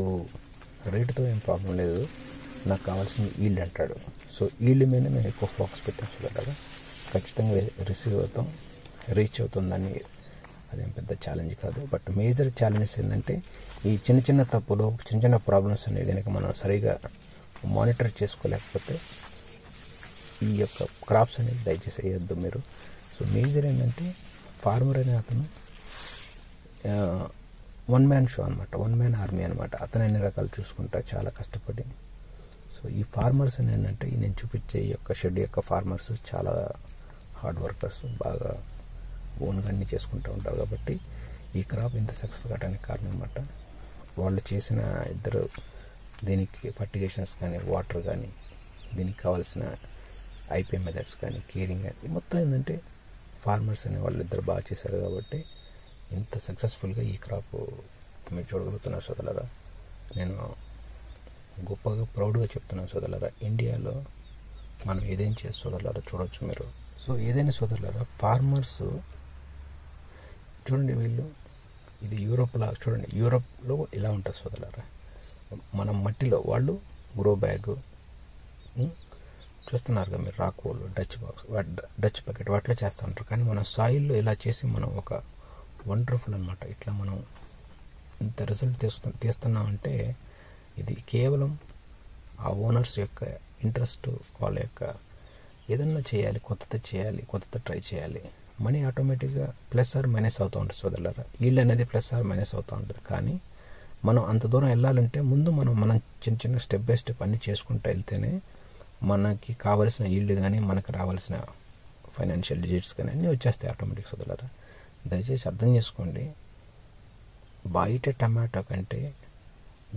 S1: రేటుతో ఏం ప్రాబ్లం లేదు, నాకు కావాల్సిన ఈల్డ్ అంటాడు. సో ఈల్డ్ మీద మేము ఎక్కువ ఫోకస్ పెట్టాం కదా, ఖచ్చితంగా రీచ్ అవుతుందని అదేం పెద్ద ఛాలెంజ్ కాదు. బట్ మేజర్ ఛాలెంజెస్ ఏంటంటే ఈ చిన్న తప్పులు, చిన్న ప్రాబ్లమ్స్ అనేవి కనుక మనం సరిగా మానిటర్ చేసుకోలేకపోతే ఈ యొక్క క్రాప్స్ అనేది దయచేసి వేయొద్దు మీరు. సో మేజర్ ఏంటంటే ఫార్మర్ అనే అతను వన్ మ్యాన్ షో అనమాట, వన్ మ్యాన్ ఆర్మీ అనమాట. అతను అన్ని రకాలు చూసుకుంటా చాలా కష్టపడి. సో ఈ ఫార్మర్స్ అని ఏంటంటే నేను చూపించే ఈ యొక్క షెడ్ యొక్క ఫార్మర్స్ చాలా హార్డ్ వర్కర్స్, బాగా ఓన్గా అన్నీ చేసుకుంటూ ఉంటారు. కాబట్టి ఈ క్రాప్ ఇంత సక్సెస్ కావడానికి కారణం అనమాట. వాళ్ళు చేసిన ఇద్దరు దీనికి ఫర్టిగేషన్స్ కానీ, వాటర్ కానీ, దీనికి కావాల్సిన ఐపీఎం మెథడ్స్ కానీ, కేరింగ్ కానీ మొత్తం ఏంటంటే ఫార్మర్స్ అనే వాళ్ళు ఇద్దరు బాగా చేశారు. కాబట్టి ఇంత సక్సెస్ఫుల్గా ఈ క్రాప్ మీరు చూడగలుగుతున్నారు సోదరులారా. నేను గొప్పగా ప్రౌడ్గా చెప్తున్నాను సోదరులారా. ఇండియాలో మనం ఏదైనా చేసి సోదరులారా చూడవచ్చు మీరు. సో ఏదైనా సోదరులారా ఫార్మర్స్ చూడండి, వీళ్ళు ఇది యూరోప్లా చూడండి, యూరోప్లో ఇలా ఉంటుంది సోదరులారా. మనం మట్టిలో, వాళ్ళు గ్రో బ్యాగ్ చూస్తున్నారుగా మీరు, రాకోలు, డచ్ బకెట్ వాటిలో చేస్తూ ఉంటారు. కానీ మనం సాయిల్లో ఇలా చేసి మనం ఒక వండర్ఫుల్ అనమాట. ఇట్లా మనం ఇంత రిజల్ట్ తీస్తున్నామంటే ఇది కేవలం ఆ ఓనర్స్ యొక్క ఇంట్రెస్ట్, వాళ్ళ యొక్క ఏదన్నా చేయాలి, కొత్తది ట్రై చేయాలి. మనీ ఆటోమేటిక్గా ప్లస్ ఆర్ మైనస్ అవుతూ ఉంటుంది సోదరులారా. ఈల్డ్ అనేది ప్లస్ ఆర్ మైనస్ అవుతూ ఉంటుంది. కానీ మనం అంత దూరం వెళ్ళాలంటే ముందు మనం చిన్న స్టెప్ బై స్టెప్ అన్నీ చేసుకుంటూ వెళ్తేనే మనకి కావలసిన ఈల్డ్ కానీ, మనకు రావాల్సిన ఫైనాన్షియల్ డిజిట్స్ కానీ అన్నీ వచ్చేస్తాయి ఆటోమేటిక్ సోదరులారా. దయచేసి అర్థం చేసుకోండి, బయట టమాటా కంటే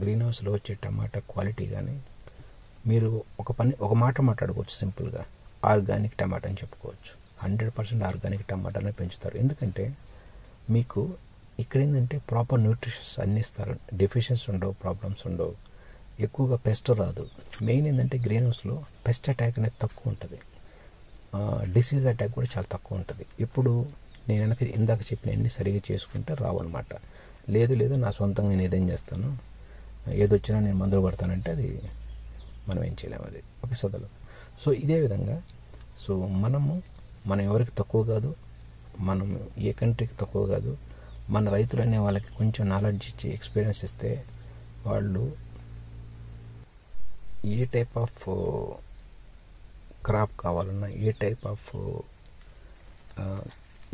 S1: గ్రీన్ హౌస్లో వచ్చే టమాటా క్వాలిటీ కానీ, మీరు ఒక మాట మాట్లాడుకోవచ్చు సింపుల్గా, ఆర్గానిక్ టమాటా అని చెప్పుకోవచ్చు. 100% ఆర్గానిక్ టమాటానే పెంచుతారు. ఎందుకంటే మీకు ఇక్కడ ఏంటంటే ప్రాపర్ న్యూట్రిషన్స్ అన్నీ ఇస్తారు, డెఫిషియన్స్ ఉండవు, ప్రాబ్లమ్స్ ఉండవు, ఎక్కువగా పెస్ట్ రాదు. మెయిన్ ఏంటంటే గ్రీన్ హౌస్లో పెస్ట్ అటాక్ అనేది తక్కువ ఉంటుంది, డిసీజ్ అటాక్ కూడా చాలా తక్కువ ఉంటుంది. ఇప్పుడు నేను ఇందాక చెప్పిన అన్ని సరిగా చేసుకుంటే రావన్నమాట. లేదు నా సొంతంగా నేను ఏదేం చేస్తాను, ఏదొచ్చినా నేను మందులు పడతానంటే అది మనం ఏం చేయలేము. అది ఓకే సోదరులు. సో ఇదే విధంగా మనం ఎవరికి తక్కువ కాదు, మనం ఏ కంట్రీకి తక్కువ కాదు. మన రైతులు అనే వాళ్ళకి కొంచెం నాలెడ్జ్ ఇచ్చి ఎక్స్పీరియన్స్ ఇస్తే వాళ్ళు ఏ టైప్ ఆఫ్ క్రాప్ కావాలన్నా, ఏ టైప్ ఆఫ్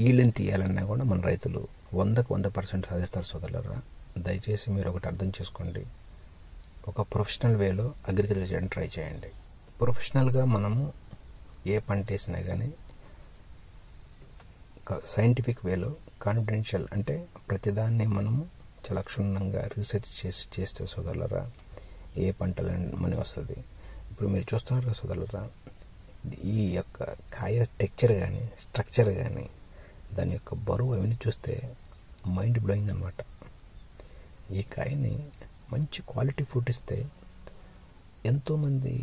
S1: ఈల్డ్ని తీయాలన్నా కూడా మన రైతులు 100% సాధిస్తారు సోదరులారా. దయచేసి మీరు ఒకటి అర్థం చేసుకోండి, ఒక ప్రొఫెషనల్ వేలో అగ్రికల్చర్ చేయడానికి ట్రై చేయండి. ప్రొఫెషనల్గా మనము ఏ పంట వేసినా కానీ సైంటిఫిక్ వేలో కాన్ఫిడెన్షియల్, అంటే ప్రతిదాన్ని మనము చాలా క్షుణ్ణంగా రీసెర్చ్ చేస్తే సోదరులారా ఏ పంటలు మనీ వస్తుంది. ఇప్పుడు మీరు చూస్తున్నారు కదా సోదరులారా, ఈ యొక్క కాయ టెక్చర్ కానీ, స్ట్రక్చర్ కానీ, దాని యొక్క బరువు అవన్నీ చూస్తే మైండ్ బ్లోయింగ్ అనమాట. ఈ కాయని మంచి క్వాలిటీ ఫ్రూట్ ఇస్తే ఎంతోమంది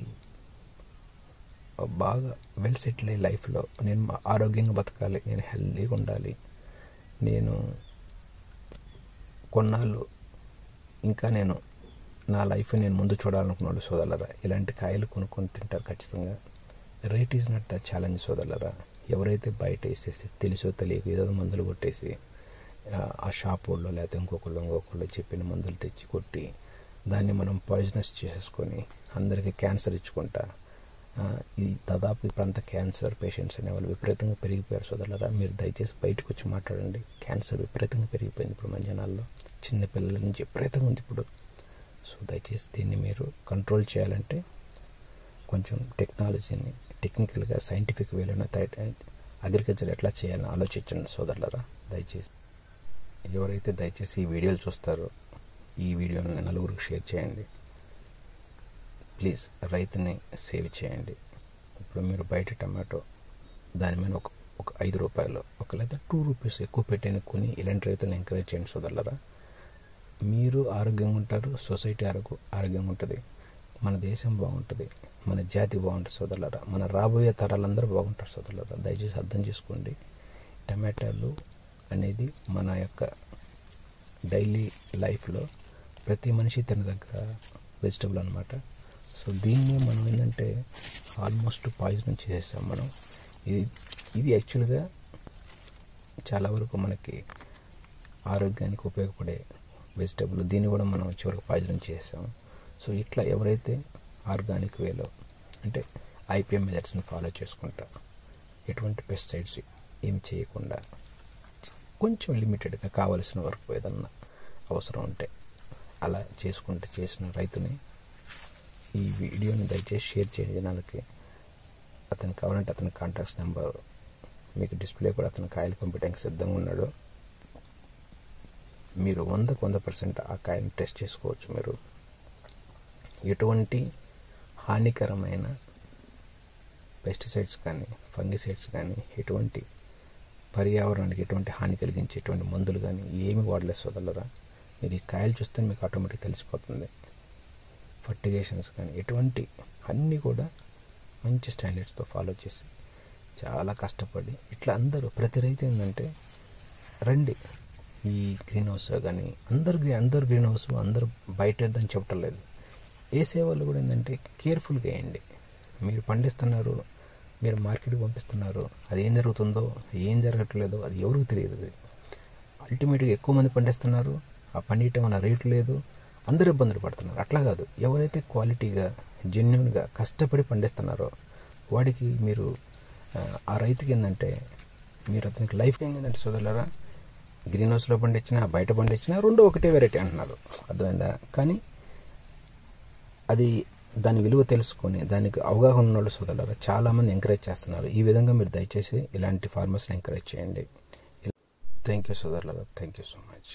S1: బాగా వెల్ సెటిల్ అయ్యే లైఫ్లో, నేను ఆరోగ్యంగా బతకాలి, నేను హెల్తీగా ఉండాలి, నేను కొన్నాళ్ళు ఇంకా నేను నా లైఫ్ నేను ముందు చూడాలనుకున్నాడు సోదరులారా, ఇలాంటి కాయలు కొనుక్కొని తింటారు ఖచ్చితంగా. Rate is not the challenge సోదరులారా. ఎవరైతే బయట వేసేసి తెలుసో తెలియక ఏదో మందులు కొట్టేసి ఆ షాప్ వాళ్ళు లేకపోతే ఇంకొకళ్ళు చెప్పిన మందులు తెచ్చి కొట్టి దాన్ని మనం పాయిజనస్ చేసేసుకొని అందరికీ క్యాన్సర్ ఇచ్చుకుంటా, ఈ దాదాపు ఇప్పుడంతా క్యాన్సర్ పేషెంట్స్ అనేవాళ్ళు విపరీతంగా పెరిగిపోయారు సోదరులారా. మీరు దయచేసి బయటకు వచ్చి మాట్లాడండి. క్యాన్సర్ విపరీతంగా పెరిగిపోయింది ఇప్పుడు మన జనాల్లో, చిన్నపిల్లల నుంచి విపరీతంగా ఉంది ఇప్పుడు. సో దయచేసి దీన్ని మీరు కంట్రోల్ చేయాలంటే కొంచెం టెక్నాలజీని టెక్నికల్గా సైంటిఫిక్ వేలోనే అగ్రికల్చర్ ఎట్లా చేయాలని ఆలోచించండి సోదరులారా. ఎవరైతే దయచేసి ఈ వీడియోలు చూస్తారో ఈ వీడియోని నలుగురికి షేర్ చేయండి ప్లీజ్. రైతుని సేవ్ చేయండి. ఇప్పుడు మీరు బయట టమాటో దాని మీద ఒక 5 రూపాయలు లేదా 2 రూపీస్ ఎక్కువ పెట్టని కొని ఇలాంటి రైతులను ఎంకరేజ్ చేయండి సోదరులారా. మీరు ఆరోగ్యంగా ఉంటారు, సొసైటీ ఆరోగ్యంగా ఉంటుంది, మన దేశం బాగుంటుంది, మన జాతి బాగుంటుంది సోదరులారా, మన రాబోయే తరాలందరూ బాగుంటారు సోదరులారా. దయచేసి అర్థం చేసుకోండి, టమాటాలు అనేది మన యొక్క డైలీ లైఫ్లో ప్రతి మనిషి తినదగ్గ వెజిటబుల్ అనమాట. సో దీన్ని మనం ఏంటంటే ఆల్మోస్ట్ పాయిజన్ చేసేసాం మనం. ఇది యాక్చువల్గా చాలా వరకు మనకి ఆరోగ్యానికి ఉపయోగపడే వెజిటబుల్, దీన్ని కూడా మనం చివరికి పాయిజన్ చేసాం. సో ఇట్లా ఎవరైతే ఆర్గానిక్ వేలో అంటే IPM మెథడ్స్ని ఫాలో చేసుకుంటా, ఎటువంటి పెస్టిసైడ్స్ ఏం చేయకుండా కొంచెం లిమిటెడ్గా కావలసిన వరకు ఏదన్నా అవసరం ఉంటే అలా చేసిన రైతుని ఈ వీడియోని దయచేసి షేర్ చేయండి జనాలకి. అతనికి కావాలంటే అతని కాంటాక్ట్స్ నెంబర్ మీకు డిస్ప్లే కూడా, అతను కాయలు పంపించడానికి సిద్ధంగా ఉన్నాడు. మీరు 100% ఆ కాయని టెస్ట్ చేసుకోవచ్చు. మీరు ఎటువంటి హానికరమైన పెస్టిసైడ్స్ కానీ, ఫంగిసైడ్స్ కానీ, ఎటువంటి పర్యావరణానికి ఎటువంటి హాని కలిగించే ఎటువంటి మందులు కానీ ఏమి వాడలేదు సోదరులారా. మీరు ఈ కాయలు చూస్తే మీకు ఆటోమేటిక్ తెలిసిపోతుంది. ఫర్టిగేషన్స్ కానీ ఎటువంటి అన్నీ కూడా మంచి స్టాండర్డ్స్తో ఫాలో చేసి చాలా కష్టపడి ఇట్లా అందరూ ప్రతి రైతు ఏంటంటే రండి ఈ గ్రీన్ హౌస్ కానీ అందరు గ్రీన్ హౌస్ అందరూ బయట వేద్దని చెప్పటం లేదు. వేసే వాళ్ళు కూడా ఏంటంటే కేర్ఫుల్గా వేయండి. మీరు పండిస్తున్నారు, మీరు మార్కెట్కి పంపిస్తున్నారు, అది ఏం జరుగుతుందో ఏం జరగట్లేదో అది ఎవరికి తెలియదు. అల్టిమేట్గా ఎక్కువ మంది పండిస్తున్నారు, ఆ పండియటం వల్ల రేటు లేదు, అందరూ ఇబ్బందులు పడుతున్నారు. అట్లా కాదు, ఎవరైతే క్వాలిటీగా జెన్యున్గా కష్టపడి పండిస్తున్నారో వాడికి మీరు ఆ రైతుకి ఏంటంటే మీరు అతనికి లైఫ్ టైం ఏంటంటే సోదరులారా, గ్రీన్ హౌస్లో పండించినా బయట పండించినా రెండు ఒకటే వెరైటీ అంటున్నారు, అర్థమైందా? కానీ అది దాని విలువ తెలుసుకొని దానికి అవగాహన ఉన్న వాళ్ళు సోదరులారా చాలామంది ఎంకరేజ్ చేస్తున్నారు. ఈ విధంగా మీరు దయచేసి ఇలాంటి ఫార్మర్స్ని ఎంకరేజ్ చేయండి. థ్యాంక్ యూ సోదరులారా, థ్యాంక్ యూ సో మచ్.